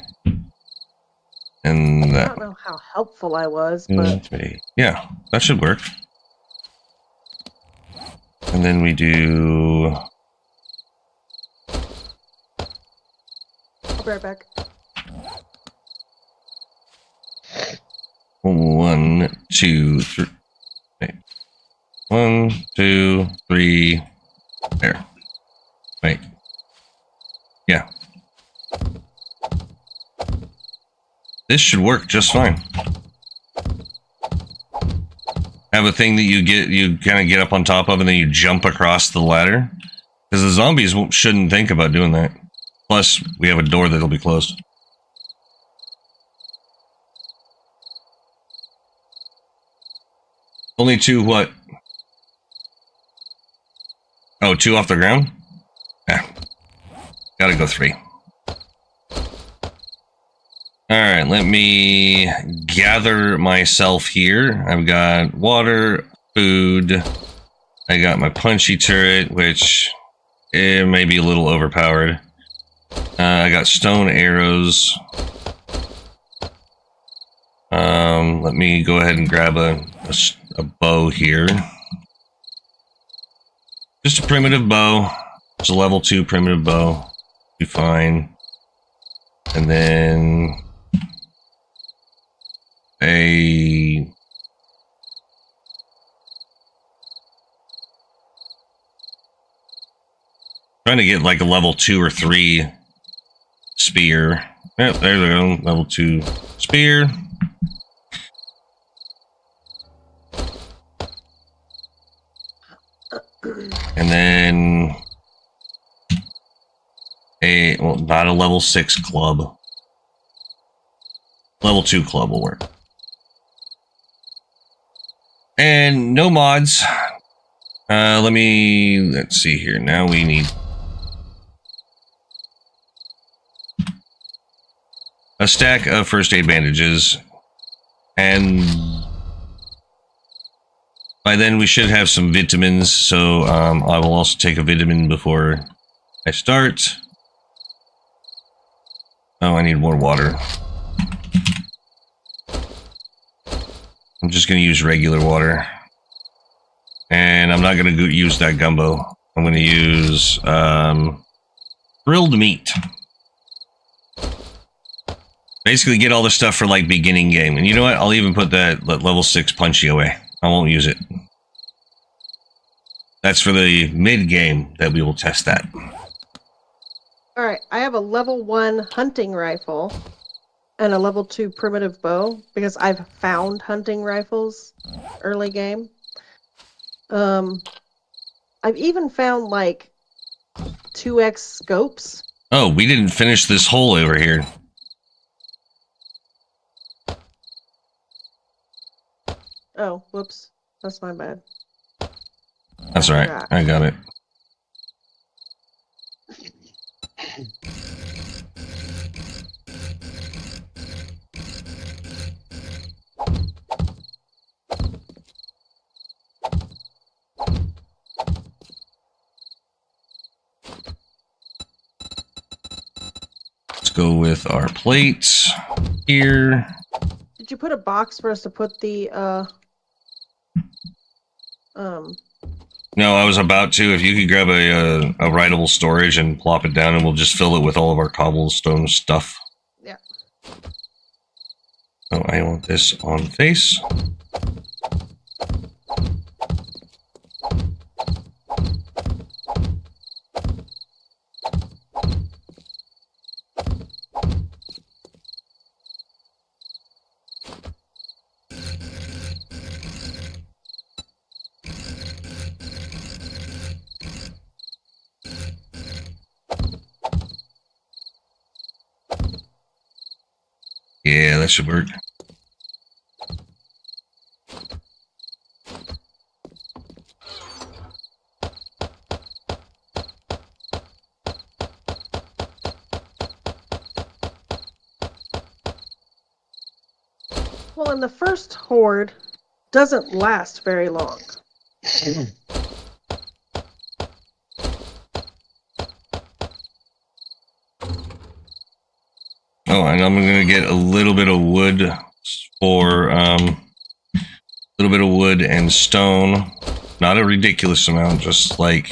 and I that. don't know how helpful I was, 2, but 3. Yeah, that should work. And then we do. I'll be right back. 1, 2, 3. Wait. 1, 2, 3. There. Wait. Yeah. This should work just fine. Have a thing that you kind of get up on top of and then you jump across the ladder. Because the zombies shouldn't think about doing that. Plus, we have a door that'll be closed. Only 2 what? Oh, 2 off the ground? Yeah. Gotta go 3. Alright, let me gather myself here. I've got water, food. I got my punchy turret, which may be a little overpowered. I got stone arrows. Let me go ahead and grab a bow here. Just a primitive bow. It's a level 2 primitive bow. Be fine. And then trying to get like a level 2 or 3 spear. Yep, there we go. Level 2 spear. And then not a level 6 club. Level 2 club will work. And no mods. Let's see here. Now we need a stack of first aid bandages. And by then we should have some vitamins. So I will also take a vitamin before I start. Oh, I need more water. I'm just going to use regular water. And I'm not going to use that gumbo. I'm going to use grilled meat. Basically get all the stuff for like beginning game. And you know what? I'll even put that level 6 punchy away. I won't use it. That's for the mid game that we will test that. Alright, I have a level 1 hunting rifle and a level 2 primitive bow because I've found hunting rifles early game. I've even found like 2x scopes. Oh, we didn't finish this hole over here. Oh, whoops. That's my bad. That's all right. I got it. Let's go with our plates here. Did you put a box for us to put the No, I was about to. If you could grab a writable storage and plop it down, and we'll just fill it with all of our cobblestone stuff. Yeah. Oh, I want this on face. Yeah, that should work. Well, and the first horde doesn't last very long. Oh, and I'm gonna get a little bit of wood for a little bit of wood and stone. Not a ridiculous amount, just like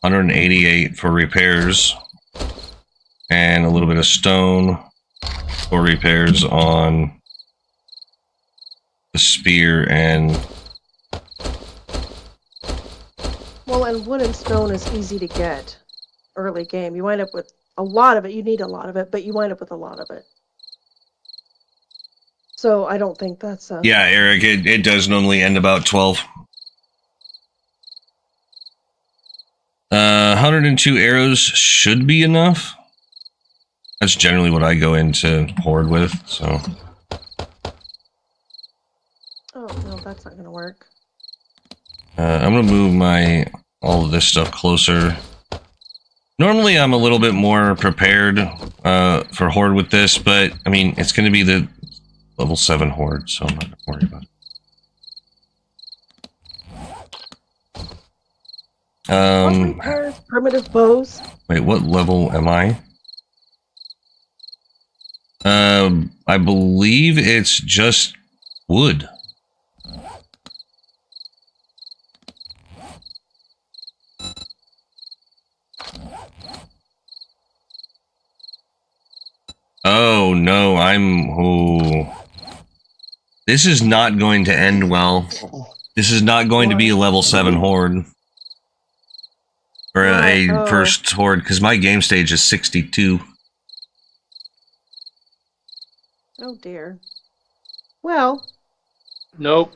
188 for repairs, and a little bit of stone for repairs on the spear and. Well, and wood and stone is easy to get early game. You wind up with a lot of it. You need a lot of it, but you wind up with a lot of it. So I don't think that's a... Yeah, Eric, it does normally end about 12. 102 arrows should be enough. That's generally what I go into horde with, so. Oh, no, that's not going to work. I'm gonna move all of this stuff closer. Normally I'm a little bit more prepared for horde with this, but I mean it's gonna be the level 7 horde, so I'm not gonna worry about it. Repairs, primitive bows. Wait, what level am I? I believe it's just wood. Oh no, this is not going to end well. This is not going to be a level 7 horde. Or a first horde, because my game stage is 62. Oh dear. Well. Nope.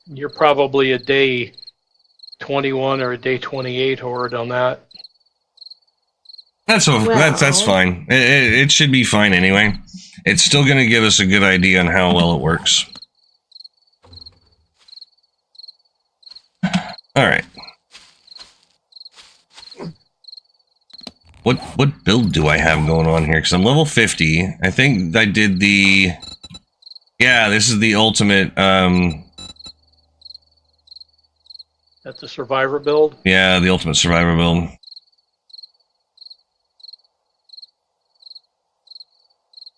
You're probably a day 21 or a day 28 horde on that. That's fine. It should be fine anyway. It's still going to give us a good idea on how well it works. All right. What build do I have going on here? Because I'm level 50. I think I did the... Yeah, this is the ultimate... That's the survivor build? Yeah, the ultimate survivor build.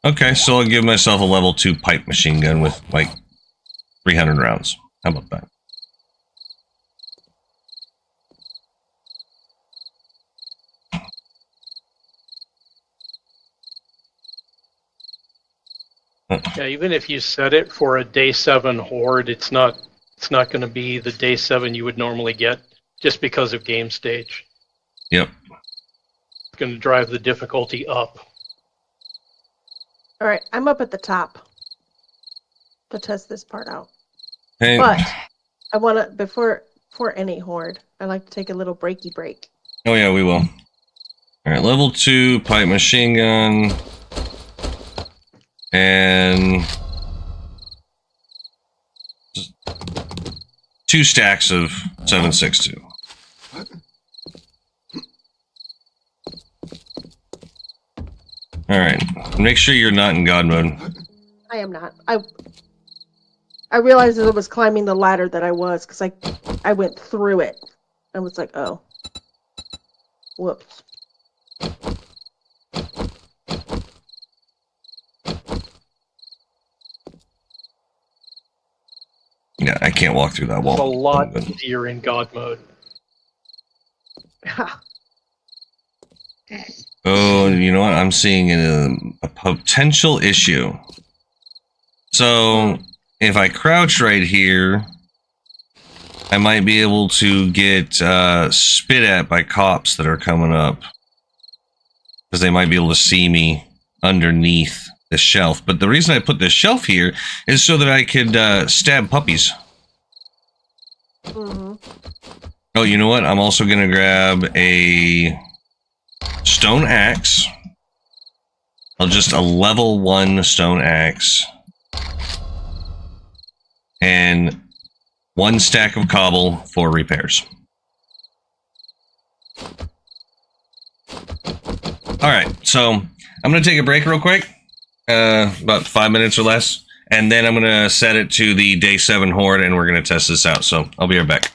Okay, so I'll give myself a level 2 pipe machine gun with, like, 300 rounds. How about that? Yeah, even if you set it for a day 7 horde, it's not going to be the day 7 you would normally get just because of game stage. Yep. It's going to drive the difficulty up. All right, I'm up at the top to test this part out. Hey. But I want to, before any horde, I like to take a little breaky break. Oh yeah, we will. All right, level 2 pipe machine gun. And 2 stacks of 7.62. All right, make sure you're not in God mode. I am not. I realized as I was climbing the ladder that I was, because I went through it. I was like, oh. Whoops. Yeah, I can't walk through that wall. It's a lot easier in God mode. Oh, you know what? I'm seeing a potential issue. So, if I crouch right here, I might be able to get spit at by cops that are coming up. Because they might be able to see me underneath the shelf. But the reason I put this shelf here is so that I could stab puppies. Mm-hmm. Oh, you know what? I'm also going to grab a stone axe. just a level 1 stone axe. And 1 stack of cobble for repairs. Alright, so I'm going to take a break real quick. About 5 minutes or less. And then I'm going to set it to the day 7 horde and we're going to test this out. So I'll be right back.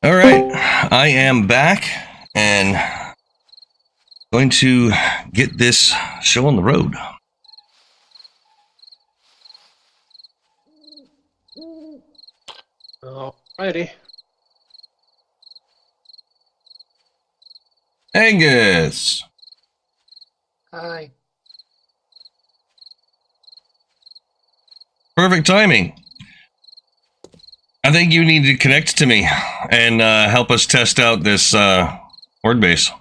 All right, I am back and going to get this show on the road. Alrighty. Angus. Hi. Perfect timing. I think you need to connect to me and help us test out this Horde base.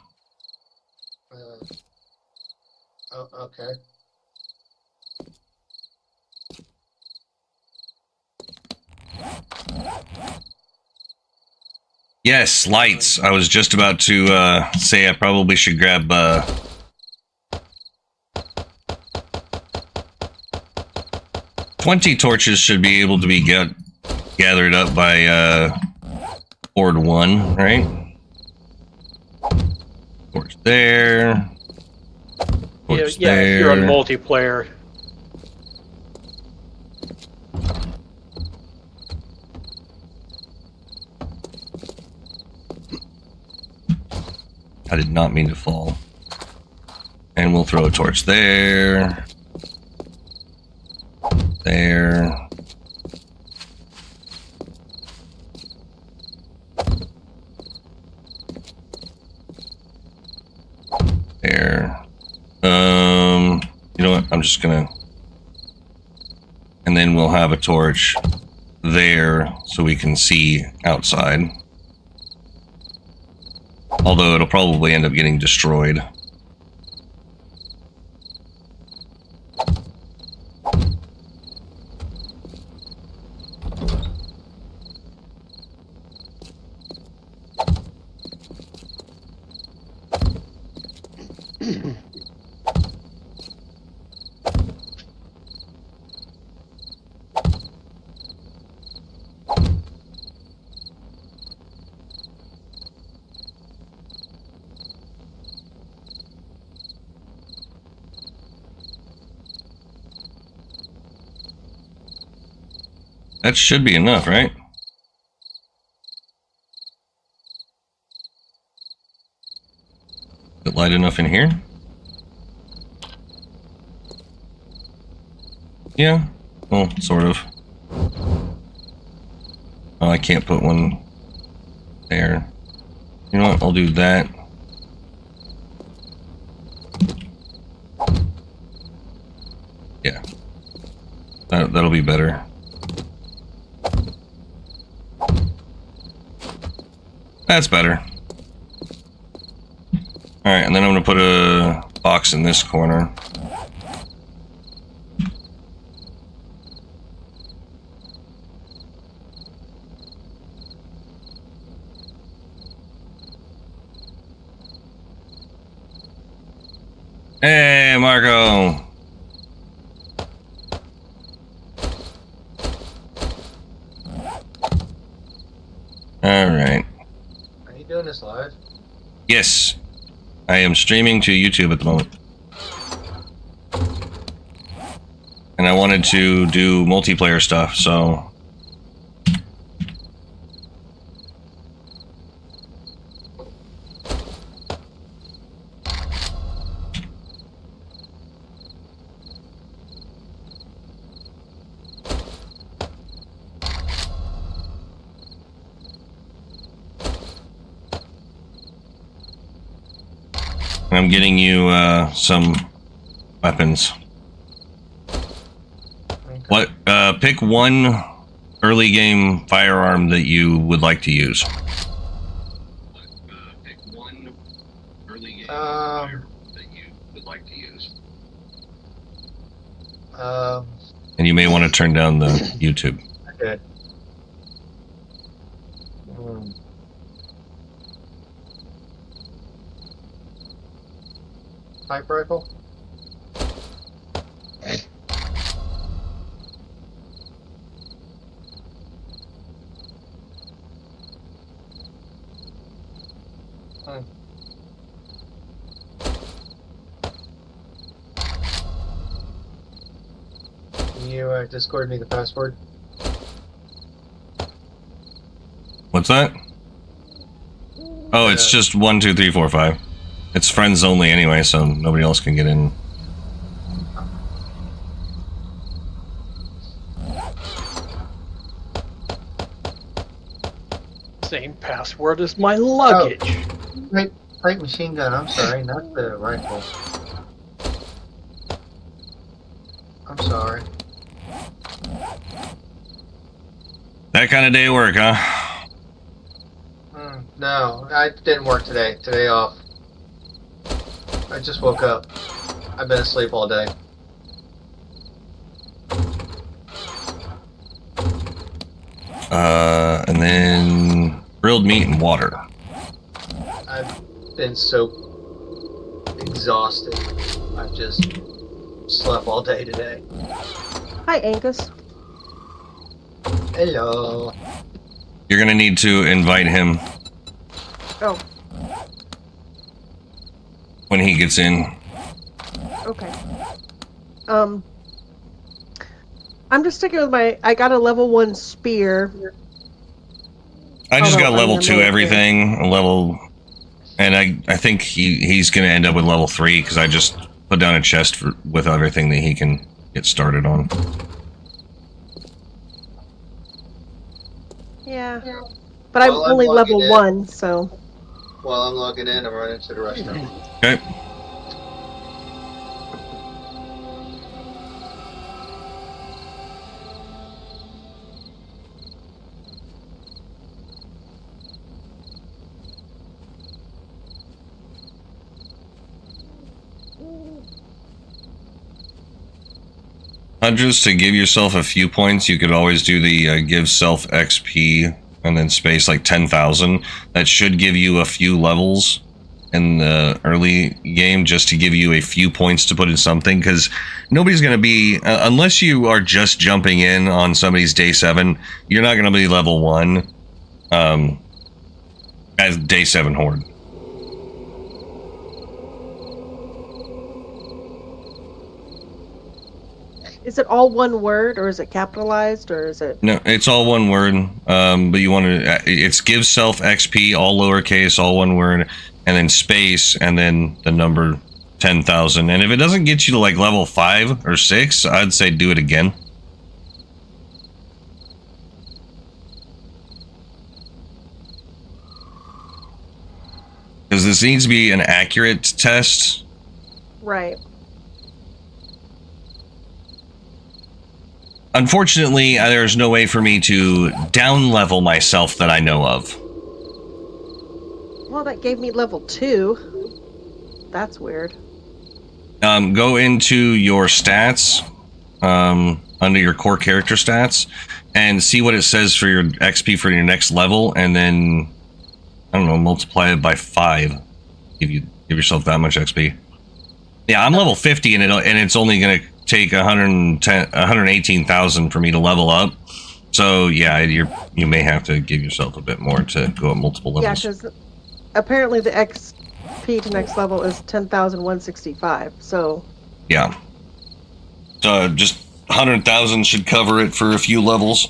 Oh, okay. Yes, lights. I was just about to say I probably should grab 20 torches should be able to be gathered up by Horde 1, right? Torch there. Torch Yeah, if you're on there. multiplayer. I did not mean to fall. And we'll throw a torch there. There. There. You know what? I'm just gonna... And then we'll have a torch there so we can see outside. Although it'll probably end up getting destroyed. That should be enough, right? Is it light enough in here? Yeah, well, sort of. Oh, I can't put one there. You know what? I'll do that. Yeah. That'll be better. That's better. Alright, and then I'm going to put a box in this corner. Hey, Marco! Alright. Are you doing this live? Yes. I am streaming to YouTube at the moment. And I wanted to do multiplayer stuff, so... I'm getting you some weapons. Okay. What? Pick one early game firearm that you would like to use. Pick one early game firearm that you would like to use. And you may want to turn down the YouTube. Okay. Pipe rifle? Can you Discord me the password? What's that? Oh, it's just 1, 2, 3, 4, 5. It's friends only anyway, so nobody else can get in. Same password as my luggage. Light machine gun, I'm sorry, not the rifle. I'm sorry. That kind of day at work, huh? No, I didn't work today. Today off. I just woke up. I've been asleep all day. And then grilled meat and water. I've been so exhausted. I've just slept all day today. Hi, Angus. Hello. You're gonna need to invite him Oh, when he gets in. okay. I'm just sticking with my. I got a level 1 spear. I just Oh, no, got I level mean, 2 level everything, and I think he's gonna end up with level 3 because I just put down a chest with everything that he can get started on. Yeah. But I'm Well, I'm only logging level in. 1, so. While I'm logging in, I'm running to the restroom. Okay. Just to give yourself a few points, you could always do the give self XP and then space like 10,000. That should give you a few levels in the early game just to give you a few points to put in something, because nobody's going to be, unless you are just jumping in on somebody's day 7, you're not going to be level 1 as day 7 horde. Is it all one word, or is it capitalized, or is it? No, it's all one word. But you want to, it's give self XP, all lowercase, all one word, and then space, and then the number 10,000. And if it doesn't get you to like level 5 or 6, I'd say do it again. Because this needs to be an accurate test. Right. Unfortunately, there's no way for me to down level myself that I know of. Well, that gave me level 2. That's weird. Go into your stats, under your core character stats, and see what it says for your XP for your next level, and then, I don't know, multiply it by 5. Give yourself that much XP. Yeah, I'm level 50, and it's only going to take 118,000 for me to level up. So yeah, you may have to give yourself a bit more to go up multiple levels. Yeah, because apparently the XP to next level is 10,165. So Yeah. Just 100,000 should cover it for a few levels.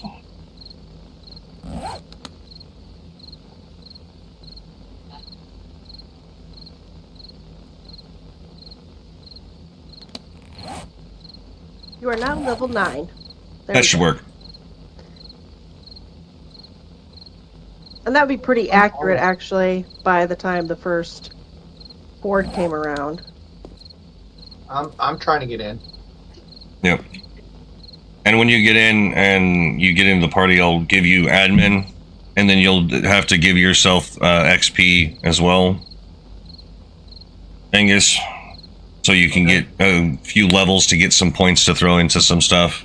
you are now level 9. There That we should go. work. And that would be pretty accurate, actually, by the time the first horde came around. I'm trying to get in. Yep. And when you get in and you get into the party, I'll give you admin, and then you'll have to give yourself XP as well, Angus, so you can get a few levels to get some points to throw into some stuff.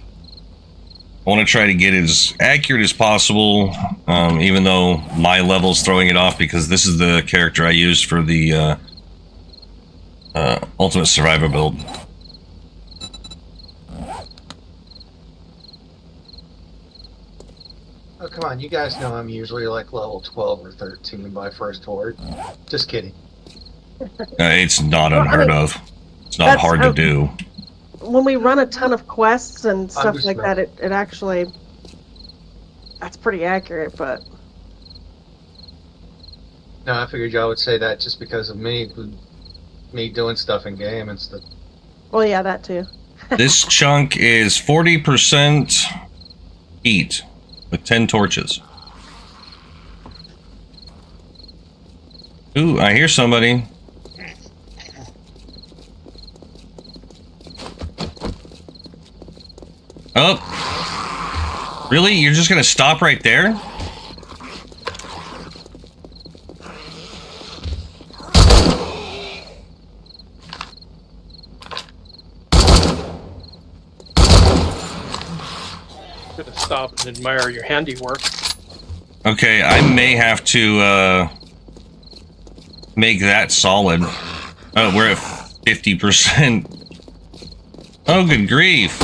I want to try to get it as accurate as possible, even though my level's throwing it off, because this is the character I used for the Ultimate Survivor build. Oh, come on. You guys know I'm usually like level 12 or 13 by first horde. Just kidding. It's not Well, I unheard mean, of. It's not that's- hard to do. When we run a ton of quests and stuff like Understood. that, it actually... That's pretty accurate, but... No, I figured y'all would say that just because of me doing stuff in game and stuff. Well, yeah, that too. This chunk is 40% heat with 10 torches. Ooh, I hear somebody. Oh. Really? You're just gonna stop right there? gonna stop and admire your handiwork. Okay, I may have to make that solid. Oh, we're at 50%. Oh, good grief.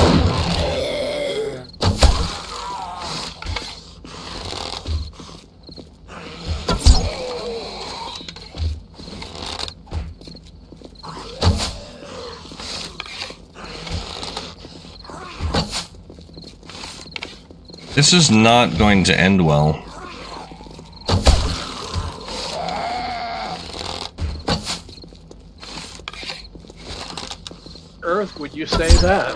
This is not going to end well. Earth, would you say that?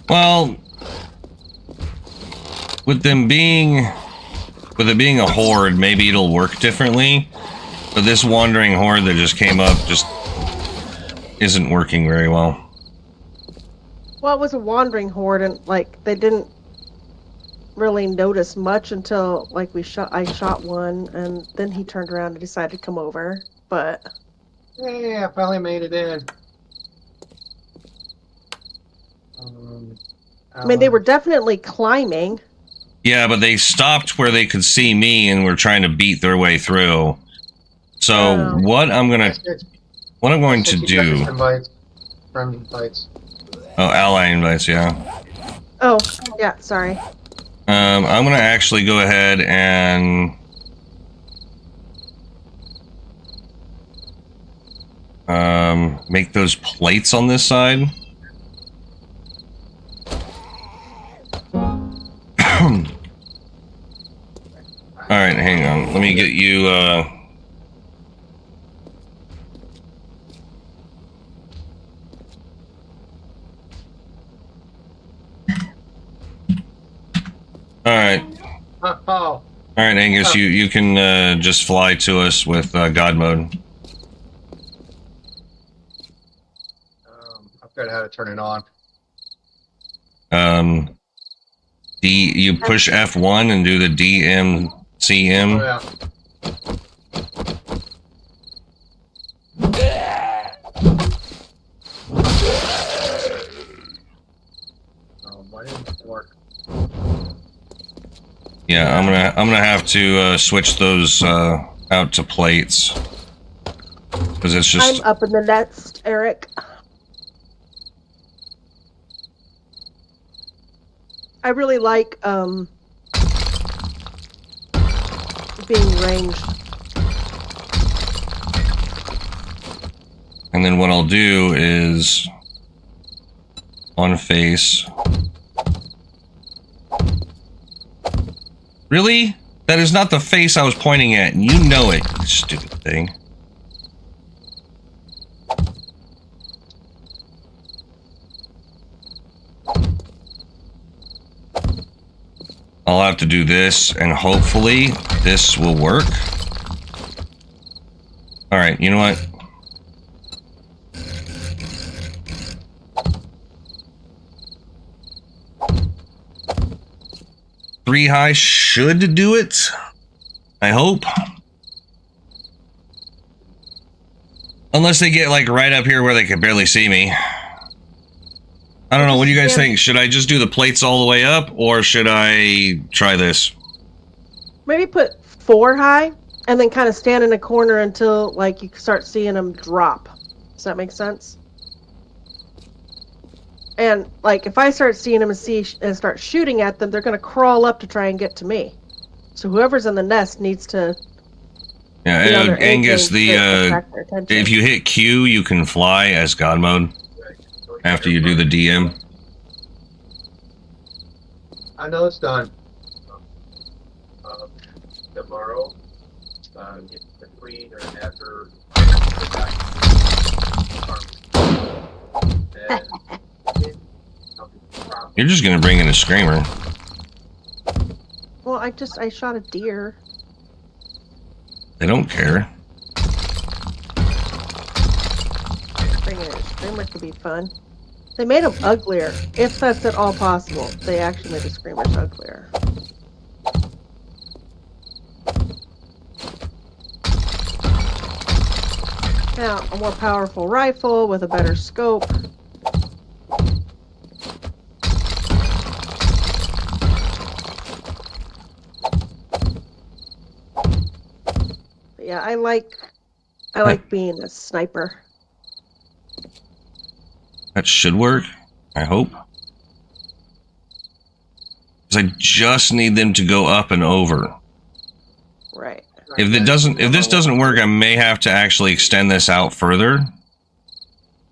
Well, with it being a horde, maybe it'll work differently. But this wandering horde that just came up just isn't working very well. Well, it was a wandering horde, and like they didn't really notice much until like I shot one, and then he turned around and decided to come over. But Yeah, I finally made it in. I mean, they were definitely climbing. Yeah, but they stopped where they could see me and were trying to beat their way through. So what I'm going to do? Friend invites. Oh, ally invites, yeah. Oh, yeah, sorry. I'm going to actually go ahead and make those plates on this side. Alright, hang on. Let me get you, Alright. Oh. Alright, Angus, you can just fly to us with God mode. I forgot how to turn it on. You push F1 and do the DMCM. Oh, yeah. Why didn't it work? Yeah, I'm gonna have to switch those out to plates because it's just. I'm up in the nest, Eric. I really like being ranged. And then what I'll do is on face. Really? That is not the face I was pointing at, and you know it, you stupid thing. I'll have to do this, and hopefully this will work. Alright, you know what? Three high should do it. I hope. Unless they get like right up here where they can barely see me. I don't know. What do you guys think? Should I just do the plates all the way up, or should I try this? Maybe put 4 high, and then kind of stand in a corner until like you start seeing them drop. Does that make sense? And like if I start seeing them and start shooting at them, they're gonna crawl up to try and get to me. So whoever's in the nest needs to. Yeah, Angus. If you hit Q, you can fly as God mode. After you do the DM. I know it's done. Tomorrow, between or after. You're just gonna bring in a screamer. Well, I shot a deer. They don't care. Bringing in a screamer could be fun. They made them uglier, if that's at all possible. They actually made the screamers uglier. Now, a more powerful rifle with a better scope. But yeah, I like being a sniper. That should work. I hope. Because I just need them to go up and over. Right. If this doesn't work, I may have to actually extend this out further.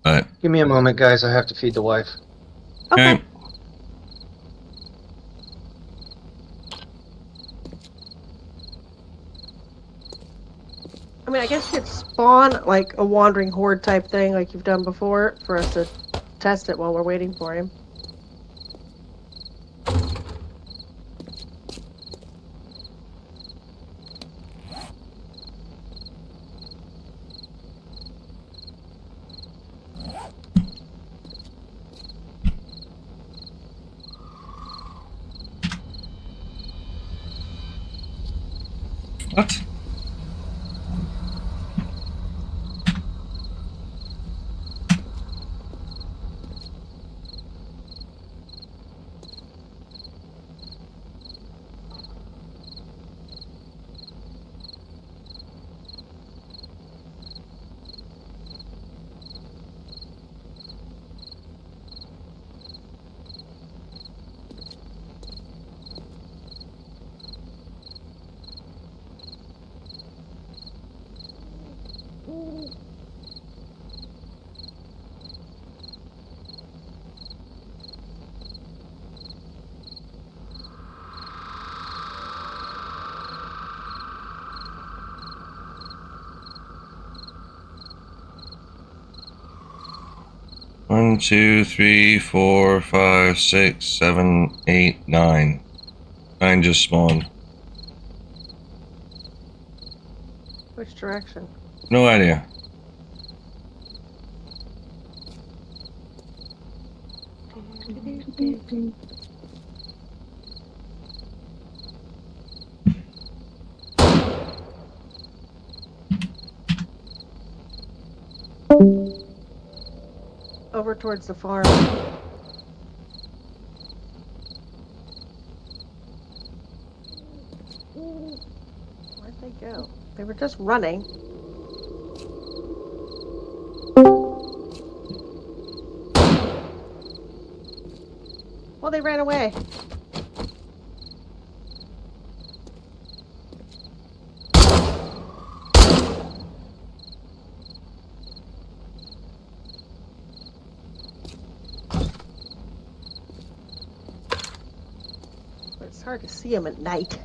But Give me a moment, guys. I have to feed the wife. Okay. I mean, I guess you could spawn like a wandering horde type thing like you've done before for us to test it while we're waiting for him. what? One, 2, 3, 4, 5, 6, 7, 8, 9. 9 just spawned. Which direction? No idea. Over towards the farm. Where'd they go? They were just running. Well, they ran away. It's hard to see them at night.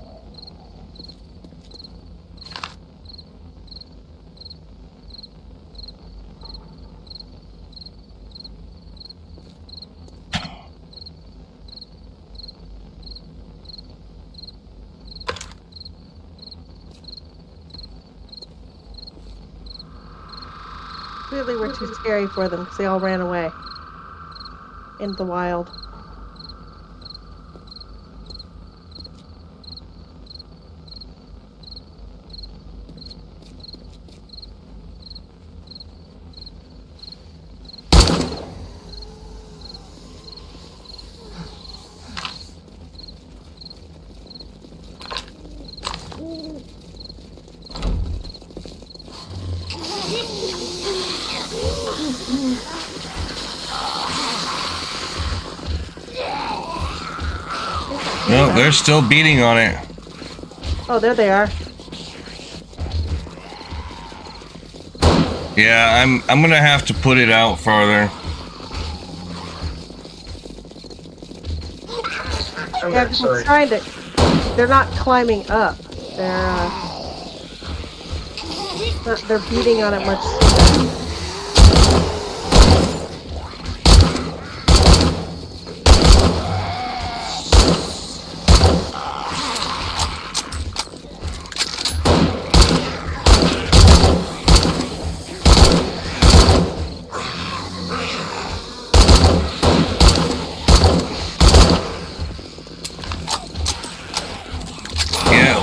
Clearly we're too scary for them because they all ran away into the wild. No, they're still beating on it. Oh, there they are. Yeah, I'm gonna have to put it out farther. Yeah, I'm trying to. They're not climbing up. They're beating on it much sooner.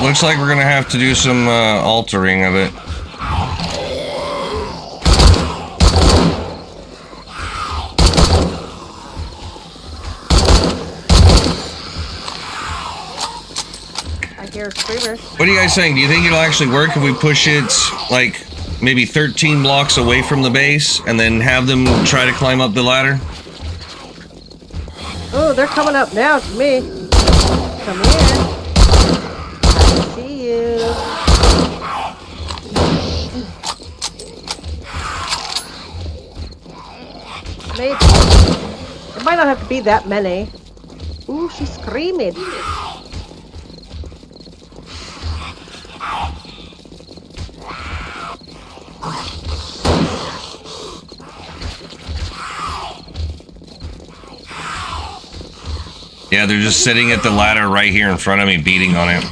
Looks like we're gonna have to do some altering of it. hear a screamer. What are you guys saying? Do you think it'll actually work if we push it, like, maybe 13 blocks away from the base, and then have them try to climb up the ladder? Oh, they're coming up now to me. Come here. I see you. Maybe. It might not have to be that many. Ooh, she's screaming. Yeah, they're just sitting at the ladder right here in front of me, beating on it.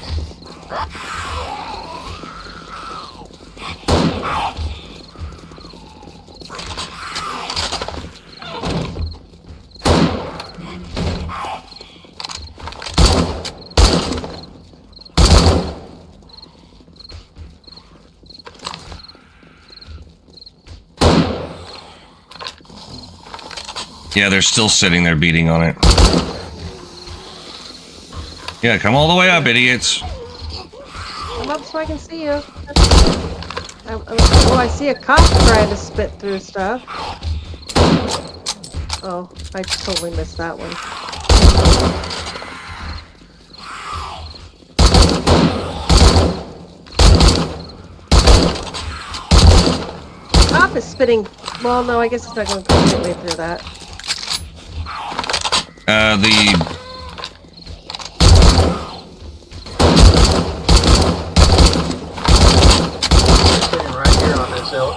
Yeah, they're still sitting there beating on it. Yeah, come all the way up, idiots. Come up so I can see you. Oh, I see a cop trying to spit through stuff. Oh, I totally missed that one. Cop is spitting. Well, no, I guess it's not going to go completely through that. Sitting right here on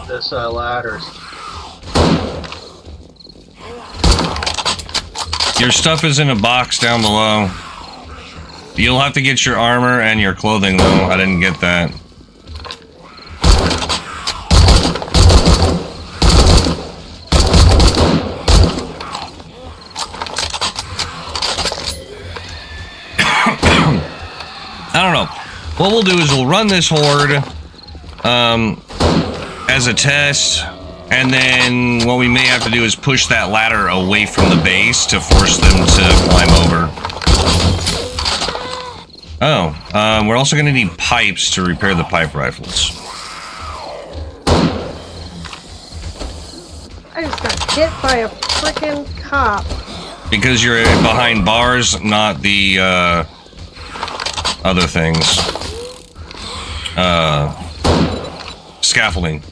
this ladders. Your stuff is in a box down below. You'll have to get your armor and your clothing, though. I didn't get that. I don't know. What we'll do is we'll run this horde as a test, and then what we may have to do is push that ladder away from the base to force them to climb over. Oh, we're also going to need pipes to repair the pipe rifles. I just got hit by a freaking cop. Because you're behind bars, not the other things. Scaffolding.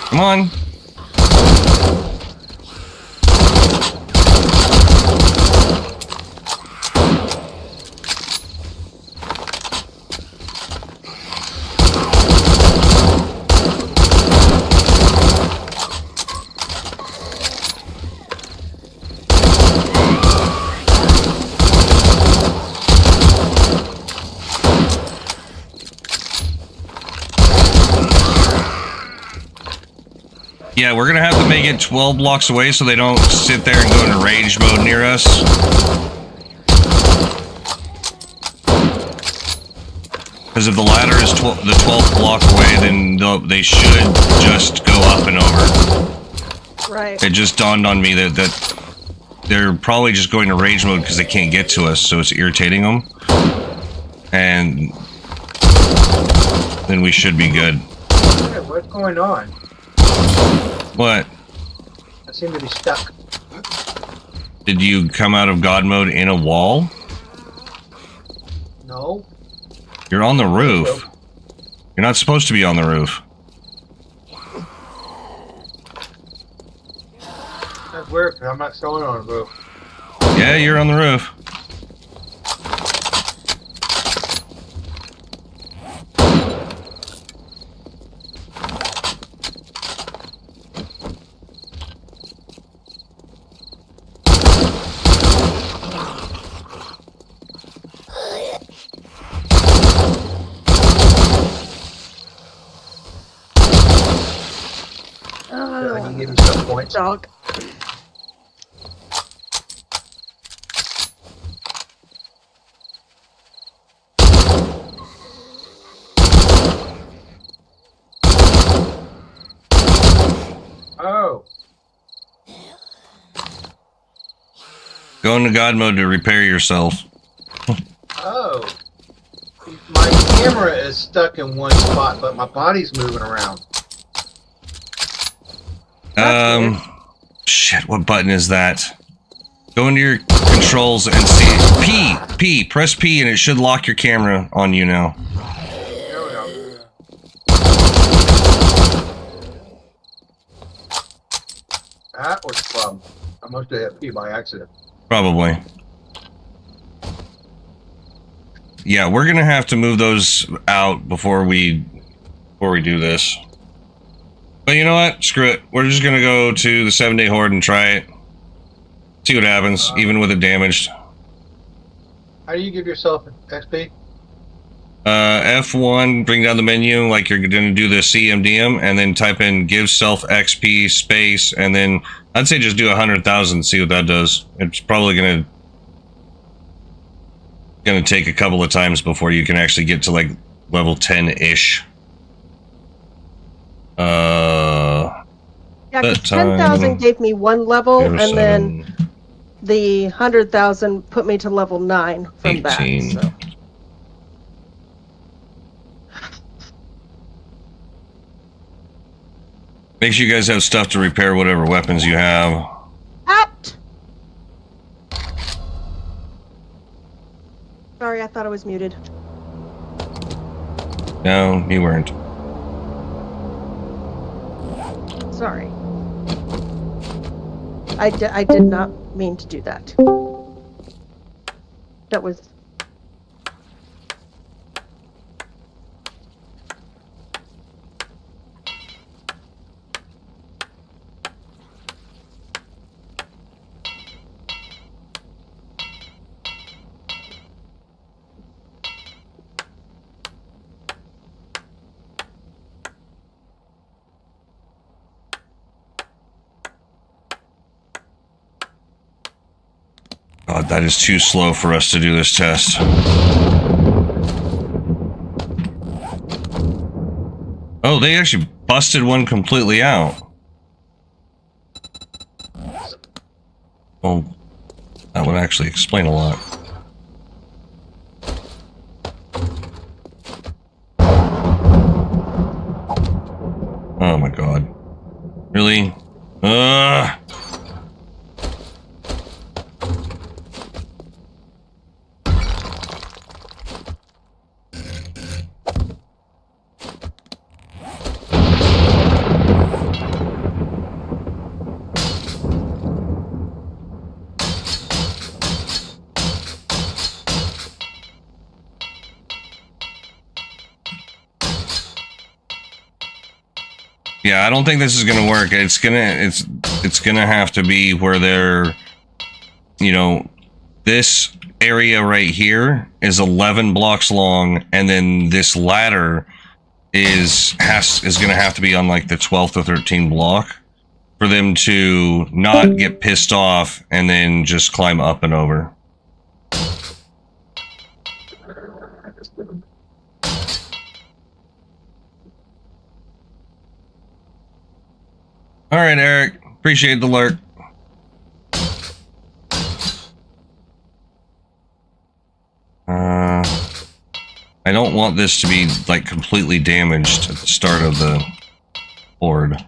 Come on. Yeah, we're gonna have to make it 12 blocks away so they don't sit there and go into rage mode near us. Because if the ladder is the 12th block away, then they should just go up and over. Right. It just dawned on me that they're probably just going to rage mode because they can't get to us, so it's irritating them. And then we should be good. Hey, what's going on? What? I seem to be stuck. Did you come out of God mode in a wall? No. You're on the roof. You're not supposed to be on the roof. That's weird, 'cause I'm not showing on the roof. Yeah, you're on the roof. You give yourself points. Dog. Oh. Go into God mode to repair yourself. Oh. My camera is stuck in one spot, but my body's moving around. That's weird. Shit, what button is that? Go into your controls and see. P. Press P and it should lock your camera on you now. There we go. That was the problem. I must have hit P by accident. Probably. Yeah, we're gonna have to move those out before we do this. But you know what? Screw it. We're just gonna go to the 7-day horde and try it. See what happens, even with it damaged. How do you give yourself XP? F1, bring down the menu like you're gonna do the CMDM, and then type in give self XP space, and then I'd say just do 100,000, see what that does. It's probably gonna take a couple of times before you can actually get to like level 10-ish. Yeah, that 'cause time, 10,000 gave me one level, and 07, then the 100,000 put me to level 9 from 18. that. So. Make sure you guys have stuff to repair whatever weapons you have. Out! Sorry, I thought I was muted. No, you weren't. Sorry. I did not mean to do that. That was... God, that is too slow for us to do this test. Oh, they actually busted one completely out. Well, that would actually explain a lot. Oh my god. Really? Yeah, I don't think this is gonna work. It's gonna have to be where they're, you know, this area right here is 11 blocks long, and then this ladder is gonna have to be on like the 12th or 13th block for them to not get pissed off and then just climb up and over. All right, Eric. Appreciate the lurk. I don't want this to be like completely damaged at the start of the horde.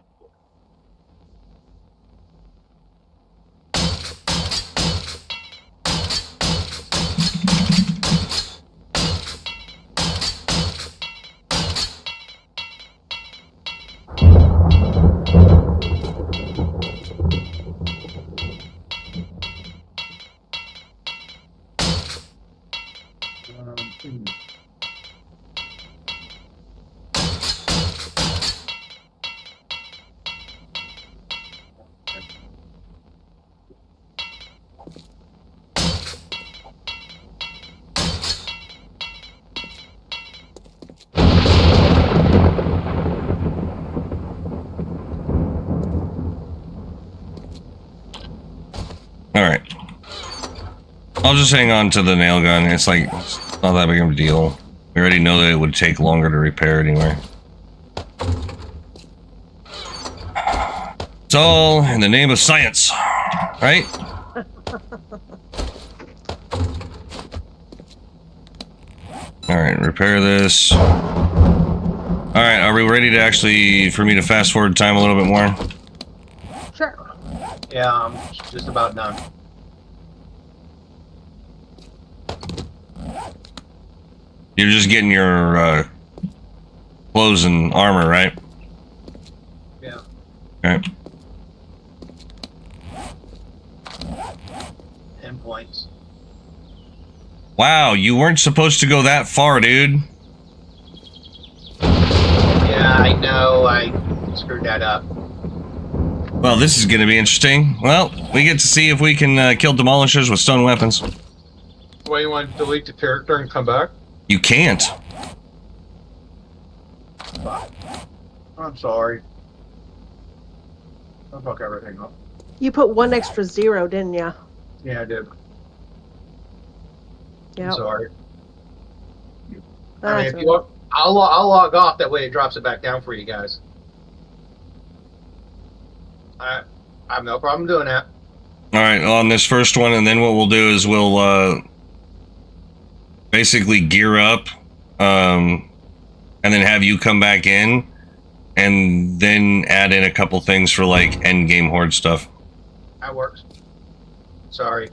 I'll just hang on to the nail gun. It's like, it's not that big of a deal. We already know that it would take longer to repair anyway. It's all in the name of science, right? Alright, repair this. Alright, are we ready to actually, for me to fast forward time a little bit more? Sure. Yeah, I'm just about done. You're just getting your clothes and armor, right? Yeah. Okay. 10 points. Wow, you weren't supposed to go that far, dude. Yeah, I know. I screwed that up. Well, this is going to be interesting. Well, we get to see if we can kill demolishers with stone weapons. Why, you want to delete the character and come back? You can't. I'm sorry. I'll fuck everything up. You put 1 extra 0, didn't ya? Yeah, I did. I'm Yeah. sorry. I mean, if That's you want, I'll log off. That way, it drops it back down for you guys. I have no problem doing that. All right, on this first one, and then what we'll do is we'll basically gear up, and then have you come back in, and then add in a couple things for like end game horde stuff. That works. Sorry.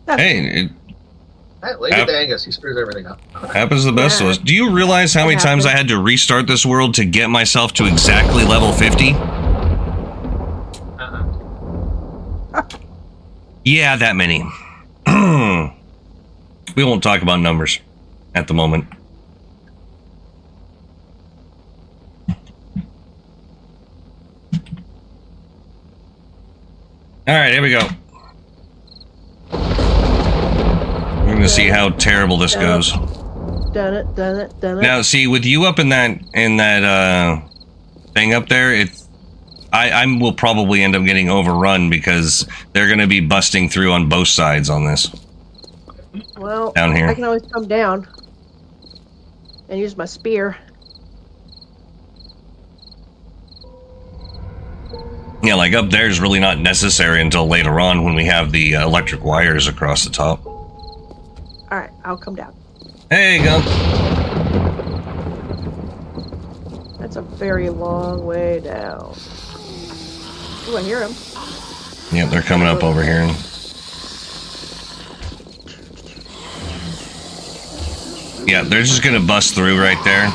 Hey, it Hey, leave it to Angus. He screws everything up. happens to the best of us. Do you realize how many times I had to restart this world to get myself to exactly level 50? Yeah, that many. We won't talk about numbers at the moment. All right, here we go. We're going to see how terrible this goes. Done it, done it, done it. Now, see, with you up in that thing up there, I will probably end up getting overrun because they're going to be busting through on both sides on this. Well, Down here. I can always come down and use my spear. Yeah, like up there is really not necessary until later on when we have the electric wires across the top. Alright, I'll come down. There you go. That's a very long way down. Ooh, I hear him. Yep, they're coming up over here. Yeah, they're just gonna bust through right there.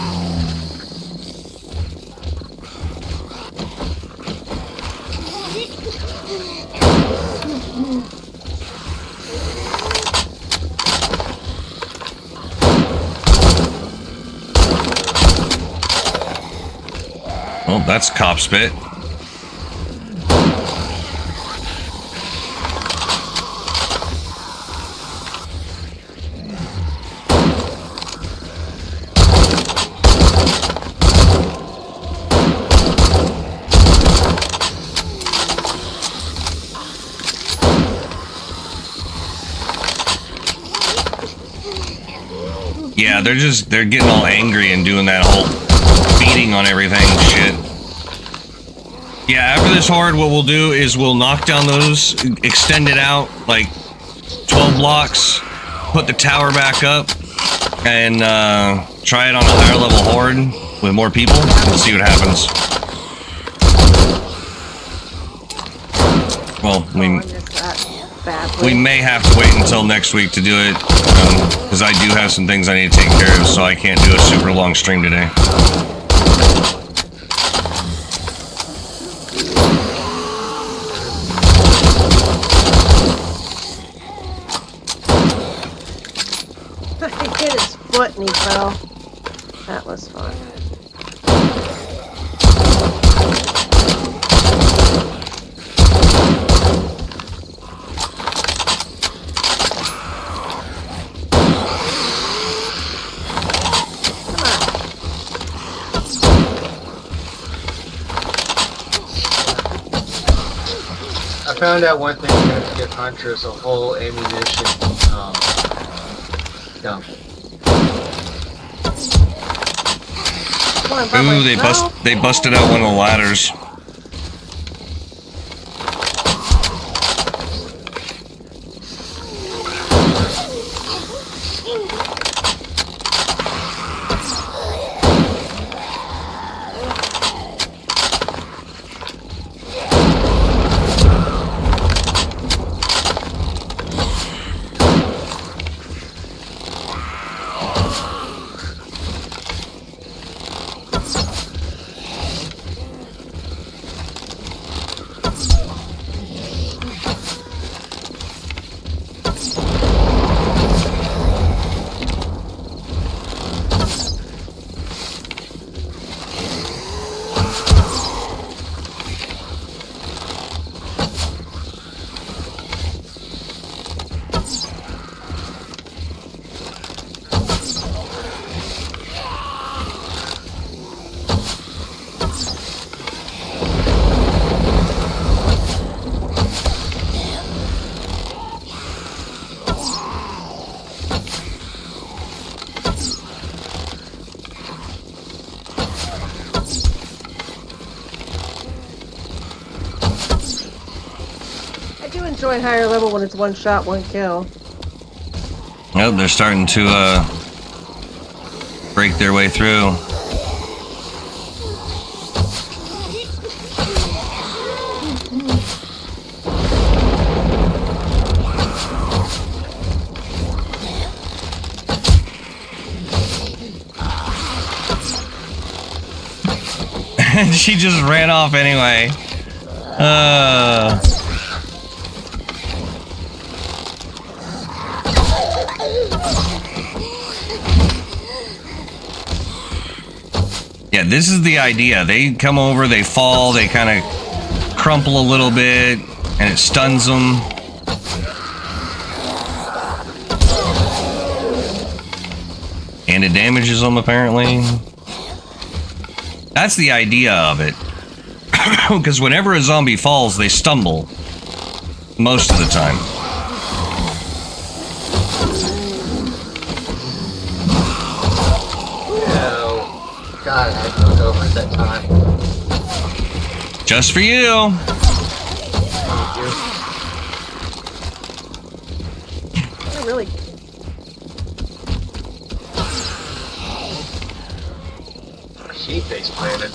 Oh, that's cop spit. Yeah, they're getting all angry and doing that whole beating on everything shit. Yeah, after this horde, what we'll do is we'll knock down those, extend it out like 12 blocks, put the tower back up, and try it on a higher level horde with more people and see what happens. Well, I missed that badly. we may have to wait until next week to do it, because I do have some things I need to take care of, so I can't do a super long stream today. He hit his foot and he fell. That was fun. found out one thing you have to get Hunter is a whole ammunition dump. Come on, by Ooh, myself. they busted out one of the ladders. I do enjoy higher level when it's one shot, one kill. Oh, they're starting to break their way through. And she just ran off anyway. Yeah, this is the idea. They come over, they fall, they kind of crumple a little bit, and it stuns them. And it damages them, apparently. That's the idea of it. Because whenever a zombie falls, they stumble. Most of the time. God, I had to go at that time. Just for you. Thank you. I really. She face planted.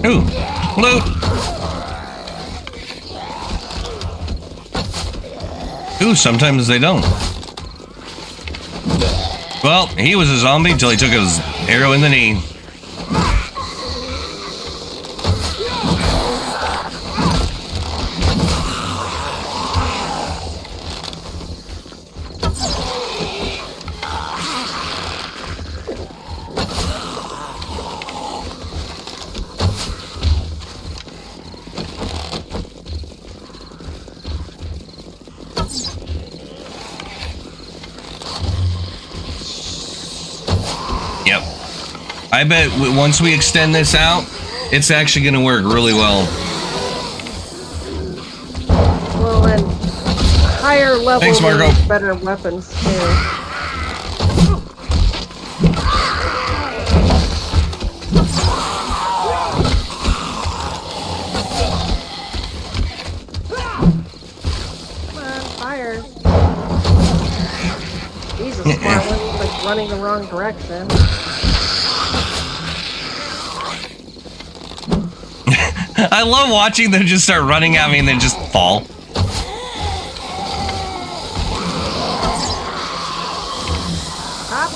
Ooh, loot. Ooh, sometimes they don't. Well, he was a zombie until he took his arrow in the knee. Yep. I bet once we extend this out, it's actually going to work really well. Well, and higher level Thanks, Margo. means better weapons too. Fire. Jesus, smart one. He's like running the wrong direction. I love watching them just start running at me and then just fall. Hop.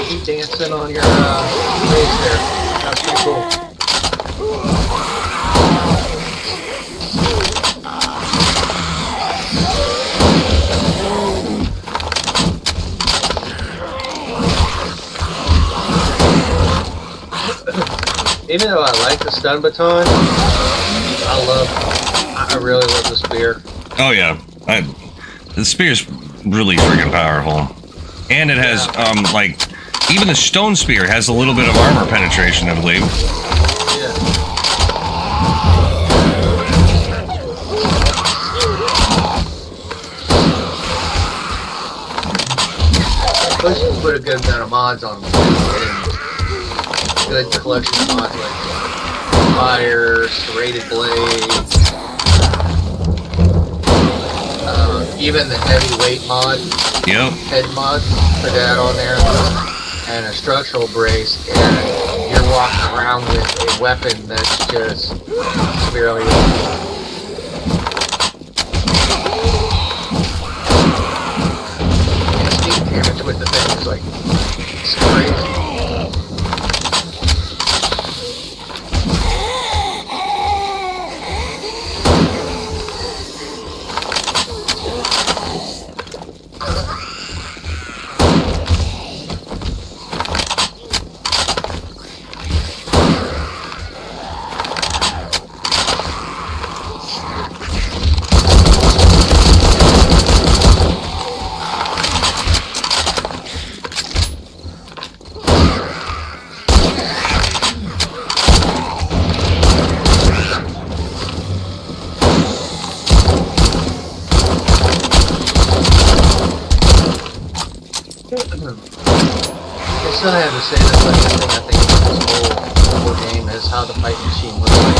Keep dancing on your face there. That's pretty cool. Even though I like the stun baton, I really love the spear. Oh yeah, the spear's really freaking powerful, and it has like even the stone spear has a little bit of armor penetration, I believe. Yeah. Plus, you can put a good amount of mods on them too. Good collection of mods like fire, serrated blades, even the heavyweight mod. Yep. Head mod, put that on there, and a structural brace, and you're walking around with a weapon that's just severely injured. Sneak damage with the thing is like, it's crazy. I still have to say this, but the thing I think of this whole game is how the fight machine looks like.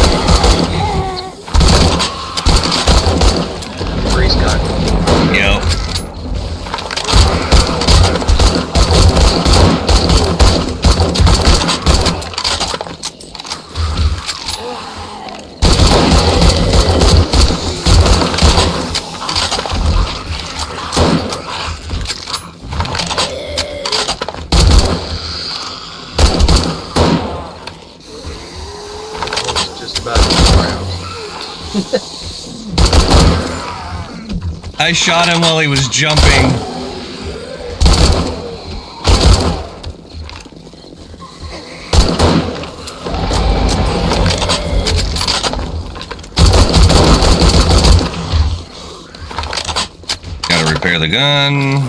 Freeze gun. Yep. I shot him while he was jumping. Gotta repair the gun.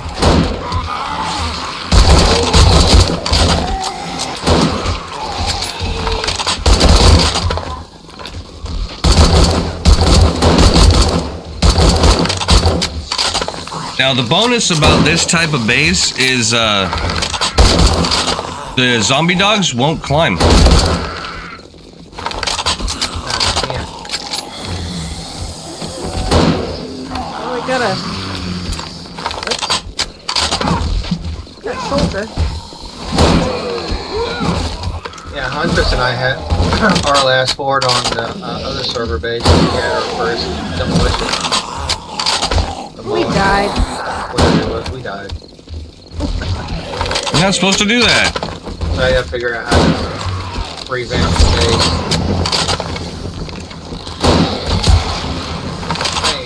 Now the bonus about this type of base is the zombie dogs won't climb. Oh, we got a that soldier. Yeah, Huntress and I had our last horde on the other server base. We had our first demolition. We died. Whatever it was, we died. You're not supposed to do that. So I gotta figure out how to revamp the base.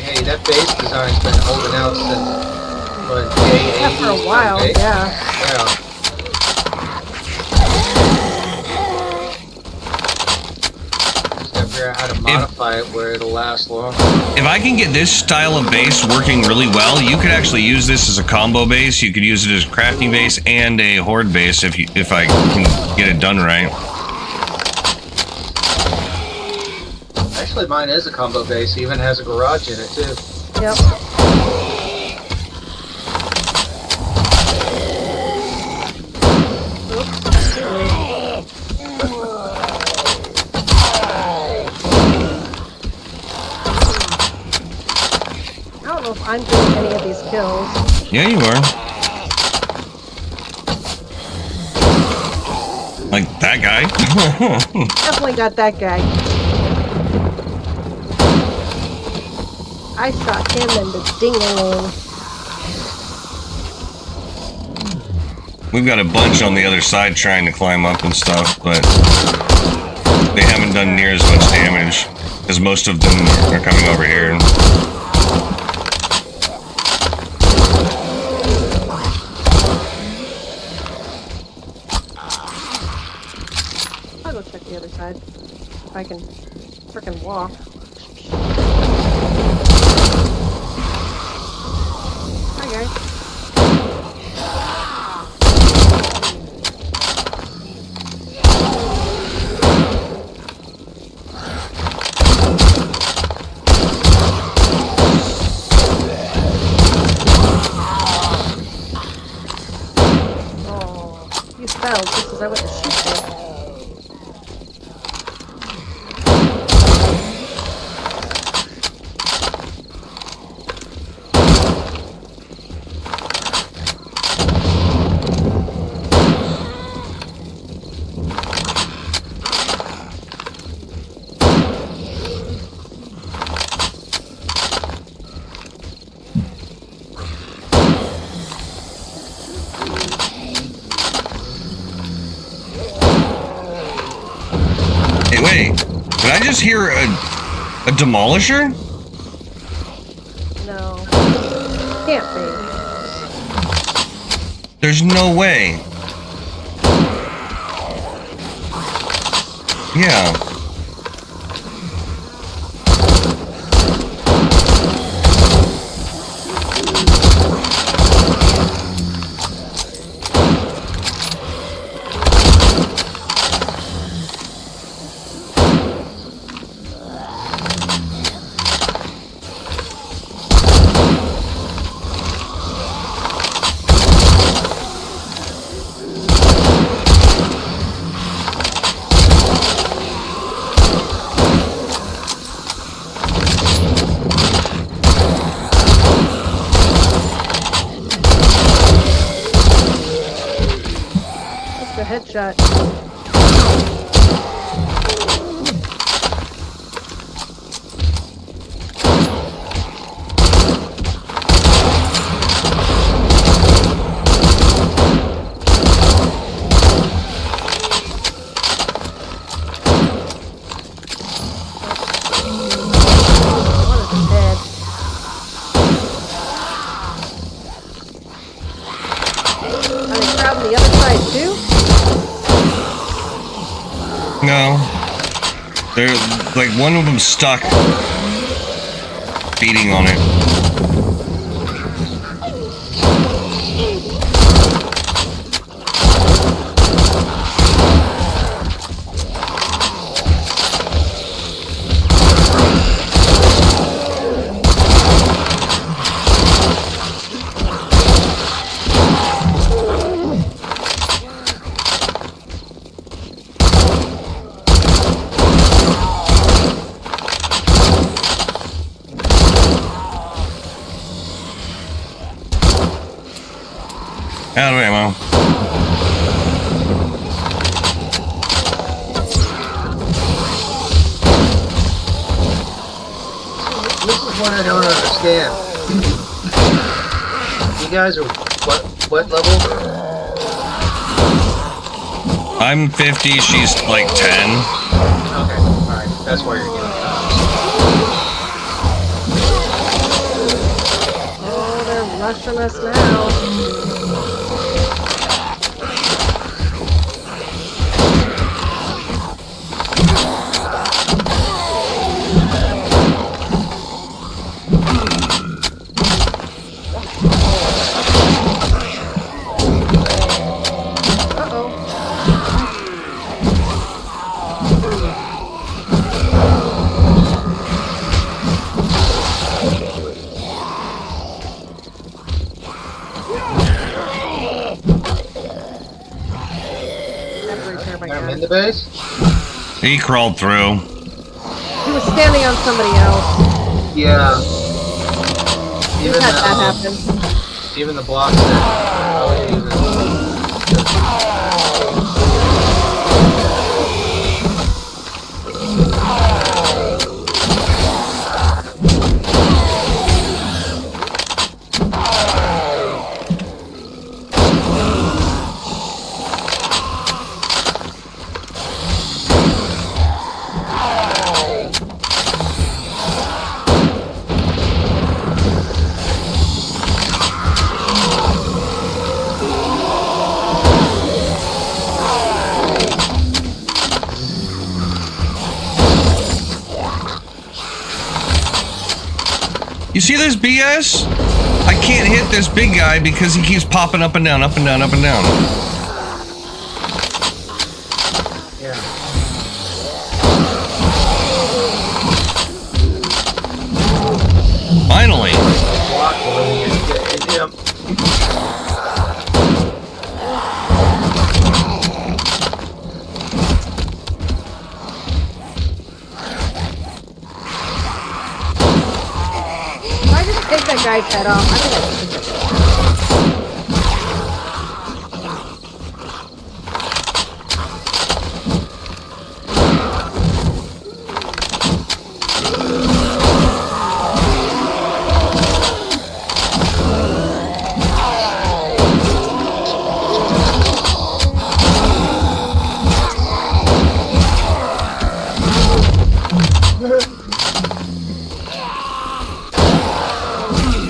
Hey, that base design's been holding out since what, day 80? Yeah, for a while, someday? yeah. Yeah. Just gotta figure out how to modify it where it'll last long. If I can get this style of base working really well, you could actually use this as a combo base. You could use it as a crafting base and a horde base if I can get it done right. Actually, mine is a combo base. It even has a garage in it too. Yep. I don't know if I'm doing any of these kills. Yeah, you are. Like that guy. Definitely got that guy. I shot him in the ding-a-ling. We've got a bunch on the other side trying to climb up and stuff, but they haven't done near as much damage because most of them are coming over here. I'll go check the other side. If I can frickin' walk. Hi, guys. Oh, you fell just as I went to shoot you. Hey, wait. Did I just hear a demolisher? No. Can't be. There's no way. Yeah. Just a headshot. One is dead. Are they grabbing the other side too? No. They're like one of them stuck feeding on it. Out of ammo. This is one I don't understand. You guys are what level? I'm 50, she's like 10. Okay, alright. That's why you're getting Oh, they're rushing us now. I'm in the base? He crawled through. He was standing on somebody else. Yeah. We've had that happen. Even the blocks that I was using. You see this BS? I can't hit this big guy because he keeps popping up and down, up and down, up and down. Yeah. Finally. Yep. I just take that guy's head off. I think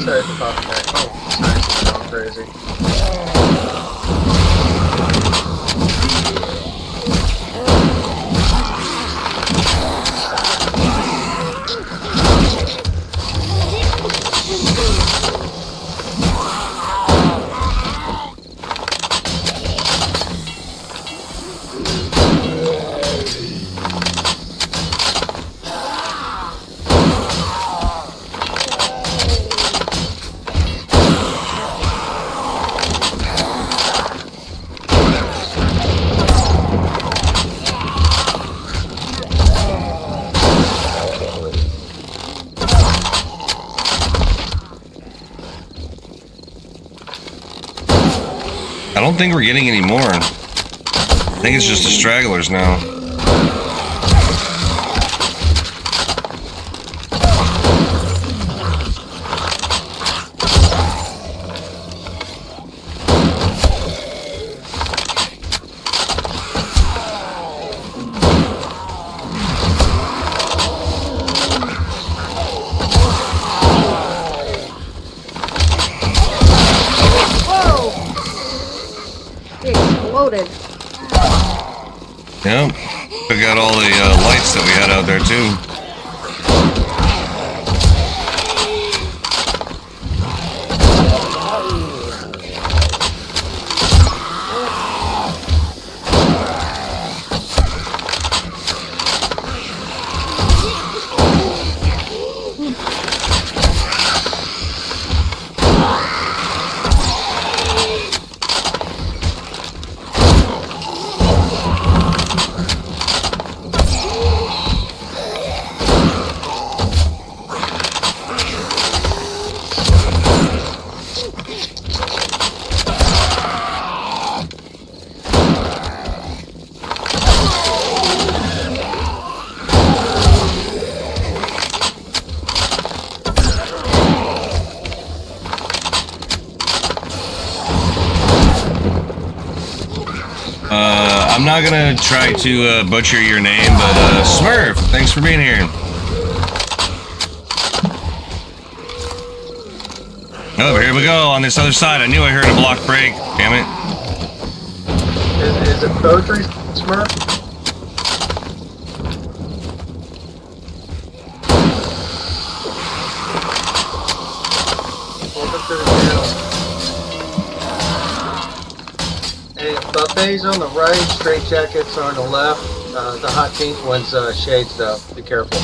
Sorry for popping back. Oh, science is going crazy. I don't think we're getting any more. I think it's just the stragglers now. exploded. Yep. Took out all the lights that we had out there too. I'm not gonna try to butcher your name, but Smurf, thanks for being here. Oh, here we go on this other side. I knew I heard a block break. Damn it. Is it poetry, Smurf? Welcome to the channel. Hey, buffets on the right, straight jackets are on the left. The hot pink one's shades though. Be careful.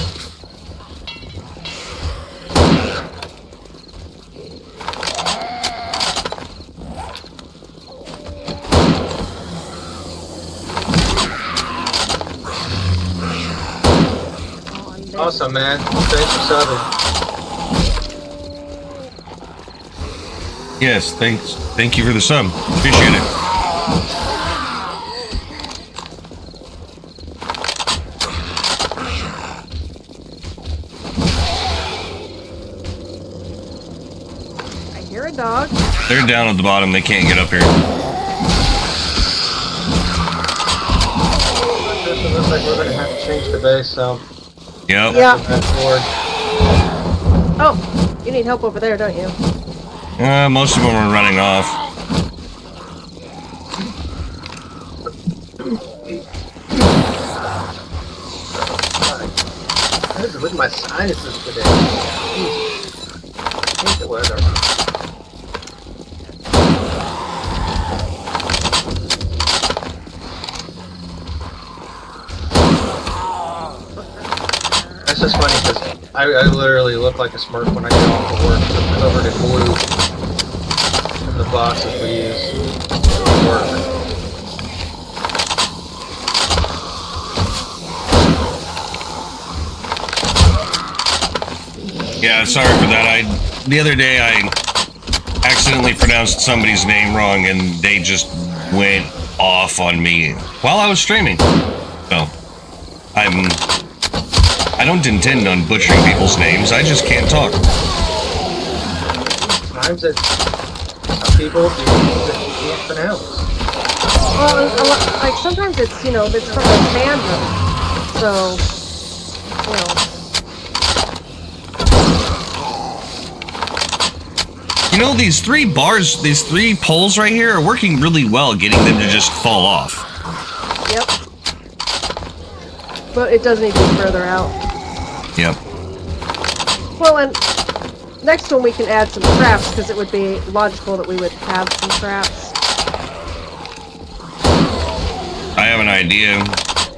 Awesome, man. Thanks for subbing. Yes, thanks. Thank you for the sub. Appreciate it. I hear a dog. They're down at the bottom. They can't get up here. It looks like we're gonna have to change the base, so. Yep. Yeah. That's forward. Oh, you need help over there, don't you? Most of them are running off. Look at my sinuses today. Hate the weather. That's just funny because I literally look like a Smurf when I get off of work. I'm covered in blue from the boxes we use for work. Yeah, sorry for that. The other day I accidentally pronounced somebody's name wrong and they just went off on me while I was streaming. So, I don't intend on butchering people's names. I just can't talk. Sometimes it's some people do things that you can't pronounce. Well, like sometimes it's it's from a fandom, so These three bars, these three poles right here are working really well, getting them to just fall off. Yep. But it does need to be further out. Yep. Well, and next one we can add some traps, because it would be logical that we would have some traps. I have an idea.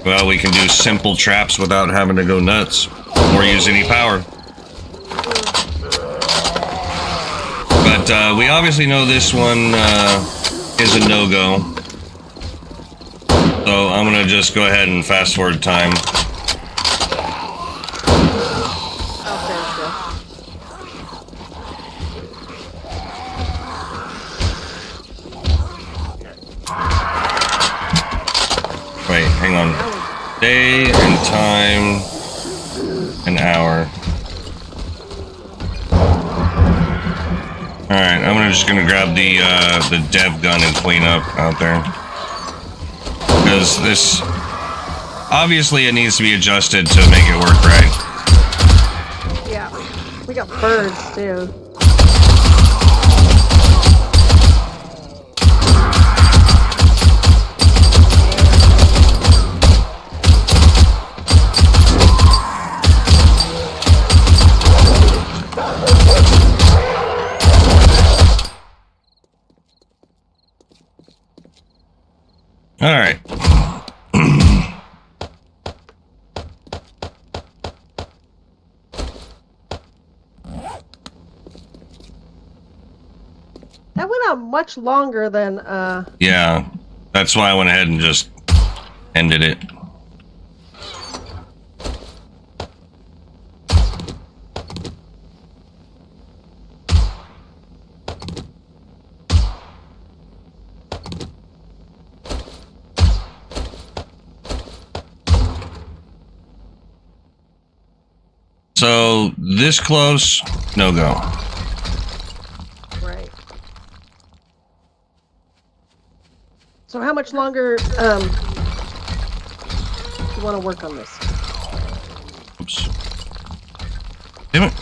Well, we can do simple traps without having to go nuts or use any power. But we obviously know this one is a no-go. So I'm going to just go ahead and fast forward time. Wait, hang on. Day and time, an hour. Alright, I'm just gonna grab the dev gun and clean up out there. Because this... Obviously it needs to be adjusted to make it work right. Yeah. We got birds, too. Alright. That went on much longer than, Yeah, that's why I went ahead and just ended it. So, this close, no go. right. So how much much longer you want to work on this? Oops. Damn it.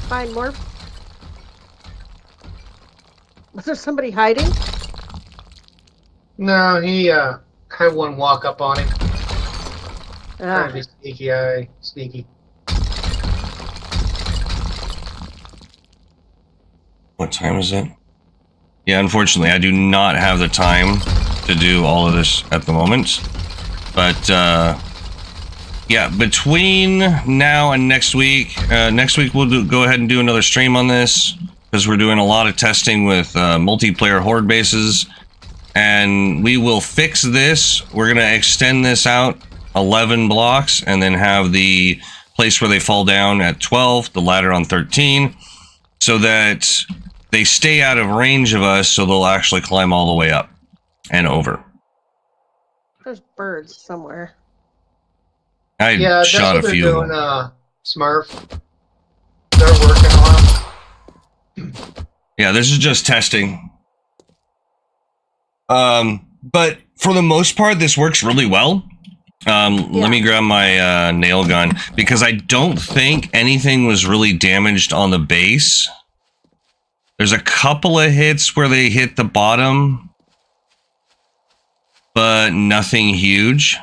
Fine, Morph. Was there somebody hiding? No, he had one walk up on him. Trying to be sneaky. What time is it? Yeah, unfortunately, I do not have the time to do all of this at the moment. But, yeah, between now and next week we'll go ahead and do another stream on this, because we're doing a lot of testing with multiplayer horde bases. And we will fix this. We're going to extend this out 11 blocks and then have the place where they fall down at 12, the ladder on 13, so that they stay out of range of us, so they'll actually climb all the way up and over. There's birds somewhere. Yeah, that's shot what a they're few. doing, Smurf. They're working on. Yeah, this is just testing. But for the most part, this works really well. Let me grab my nail gun, because I don't think anything was really damaged on the base. There's a couple of hits where they hit the bottom, but nothing huge.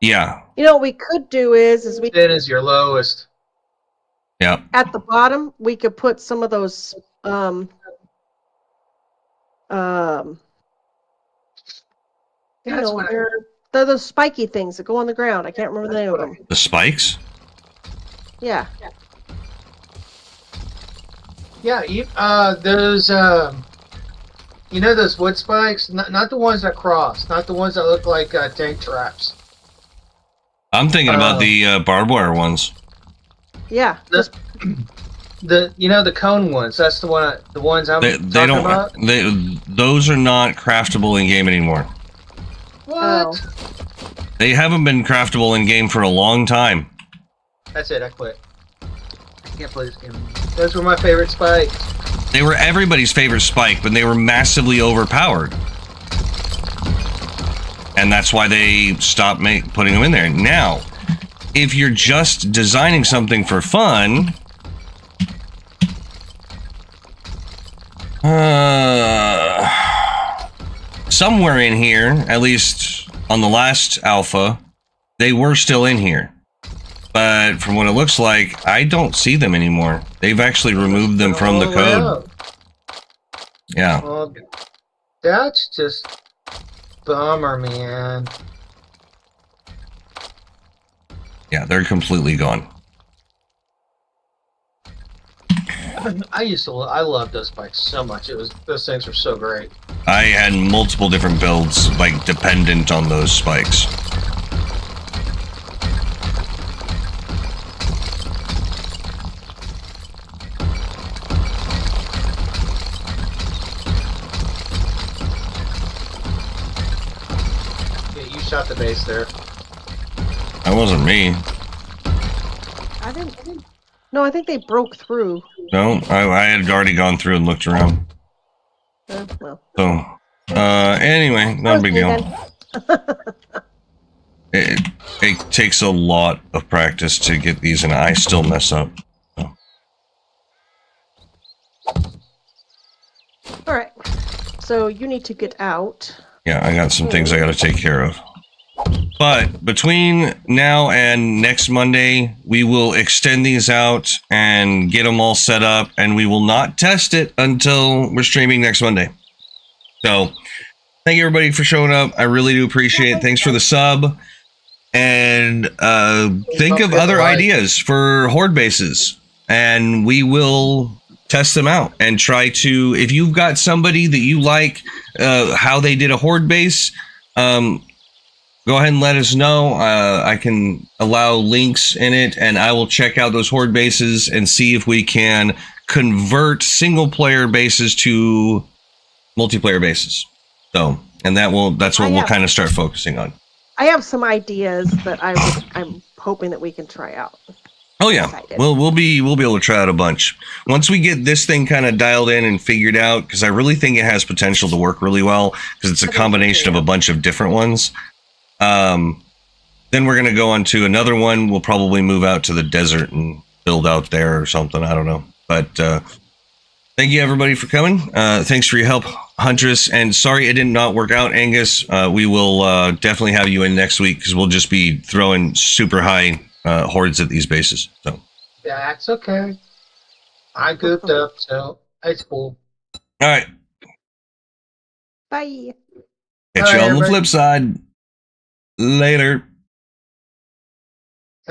Yeah. You know what we could do is we Then is your lowest. Yeah. at the bottom we could put some of those That's what they're those spiky things that go on the ground. I can't remember the name of them. The spikes? Yeah. Yeah, those you know those wood spikes? Not the ones that cross, not the ones that look like tank traps. I'm thinking about the barbed wire ones. Yeah. The cone ones. That's the ones I'm They talking don't. about. Those are not craftable in game anymore. What? Oh. They haven't been craftable in game for a long time. That's it. I quit. I can't play this game anymore. Those were my favorite spikes. They were everybody's favorite spike, but they were massively overpowered. And that's why they stopped putting them in there. Now, if you're just designing something for fun, somewhere in here, at least on the last alpha, they were still in here. But from what it looks like, I don't see them anymore. They've actually removed them from the code. Yeah. Well, that's just bummer, man. Yeah, they're completely gone. I loved those bikes so much. Those things were so great. I had multiple different builds, like, dependent on those spikes. Yeah, you shot the base there. That wasn't me. I didn't. No, I think they broke through. No, I had already gone through and looked around. Well. So, anyway, not a big deal. It takes a lot of practice to get these, and I still mess up. So. All right. So you need to get out. Yeah, I got some things I got to take care of. But between now and next Monday, we will extend these out and get them all set up, and we will not test it until we're streaming next Monday. So, thank you everybody for showing up. I really do appreciate it. Thanks for the sub. And think of other ideas for horde bases, and we will test them out and try to, if you've got somebody that you like how they did a horde base, go ahead and let us know. I can allow links in it, and I will check out those horde bases and see if we can convert single player bases to multiplayer bases. So, and that's what we'll kind of start focusing on. I have some ideas that I'm hoping that we can try out. Oh yeah, we'll be able to try out a bunch once we get this thing kind of dialed in and figured out, because I really think it has potential to work really well because it's a combination of a bunch of different ones. Then we're gonna go on to another one. We'll probably move out to the desert and build out there or something. I don't know, but thank you everybody for coming. Thanks for your help, Huntress, and sorry it did not work out, Angus. We will definitely have you in next week because we'll just be throwing super high hordes at these bases. So that's okay. I goofed up, so it's cool. all right, Bye. catch you on the flip side. Later.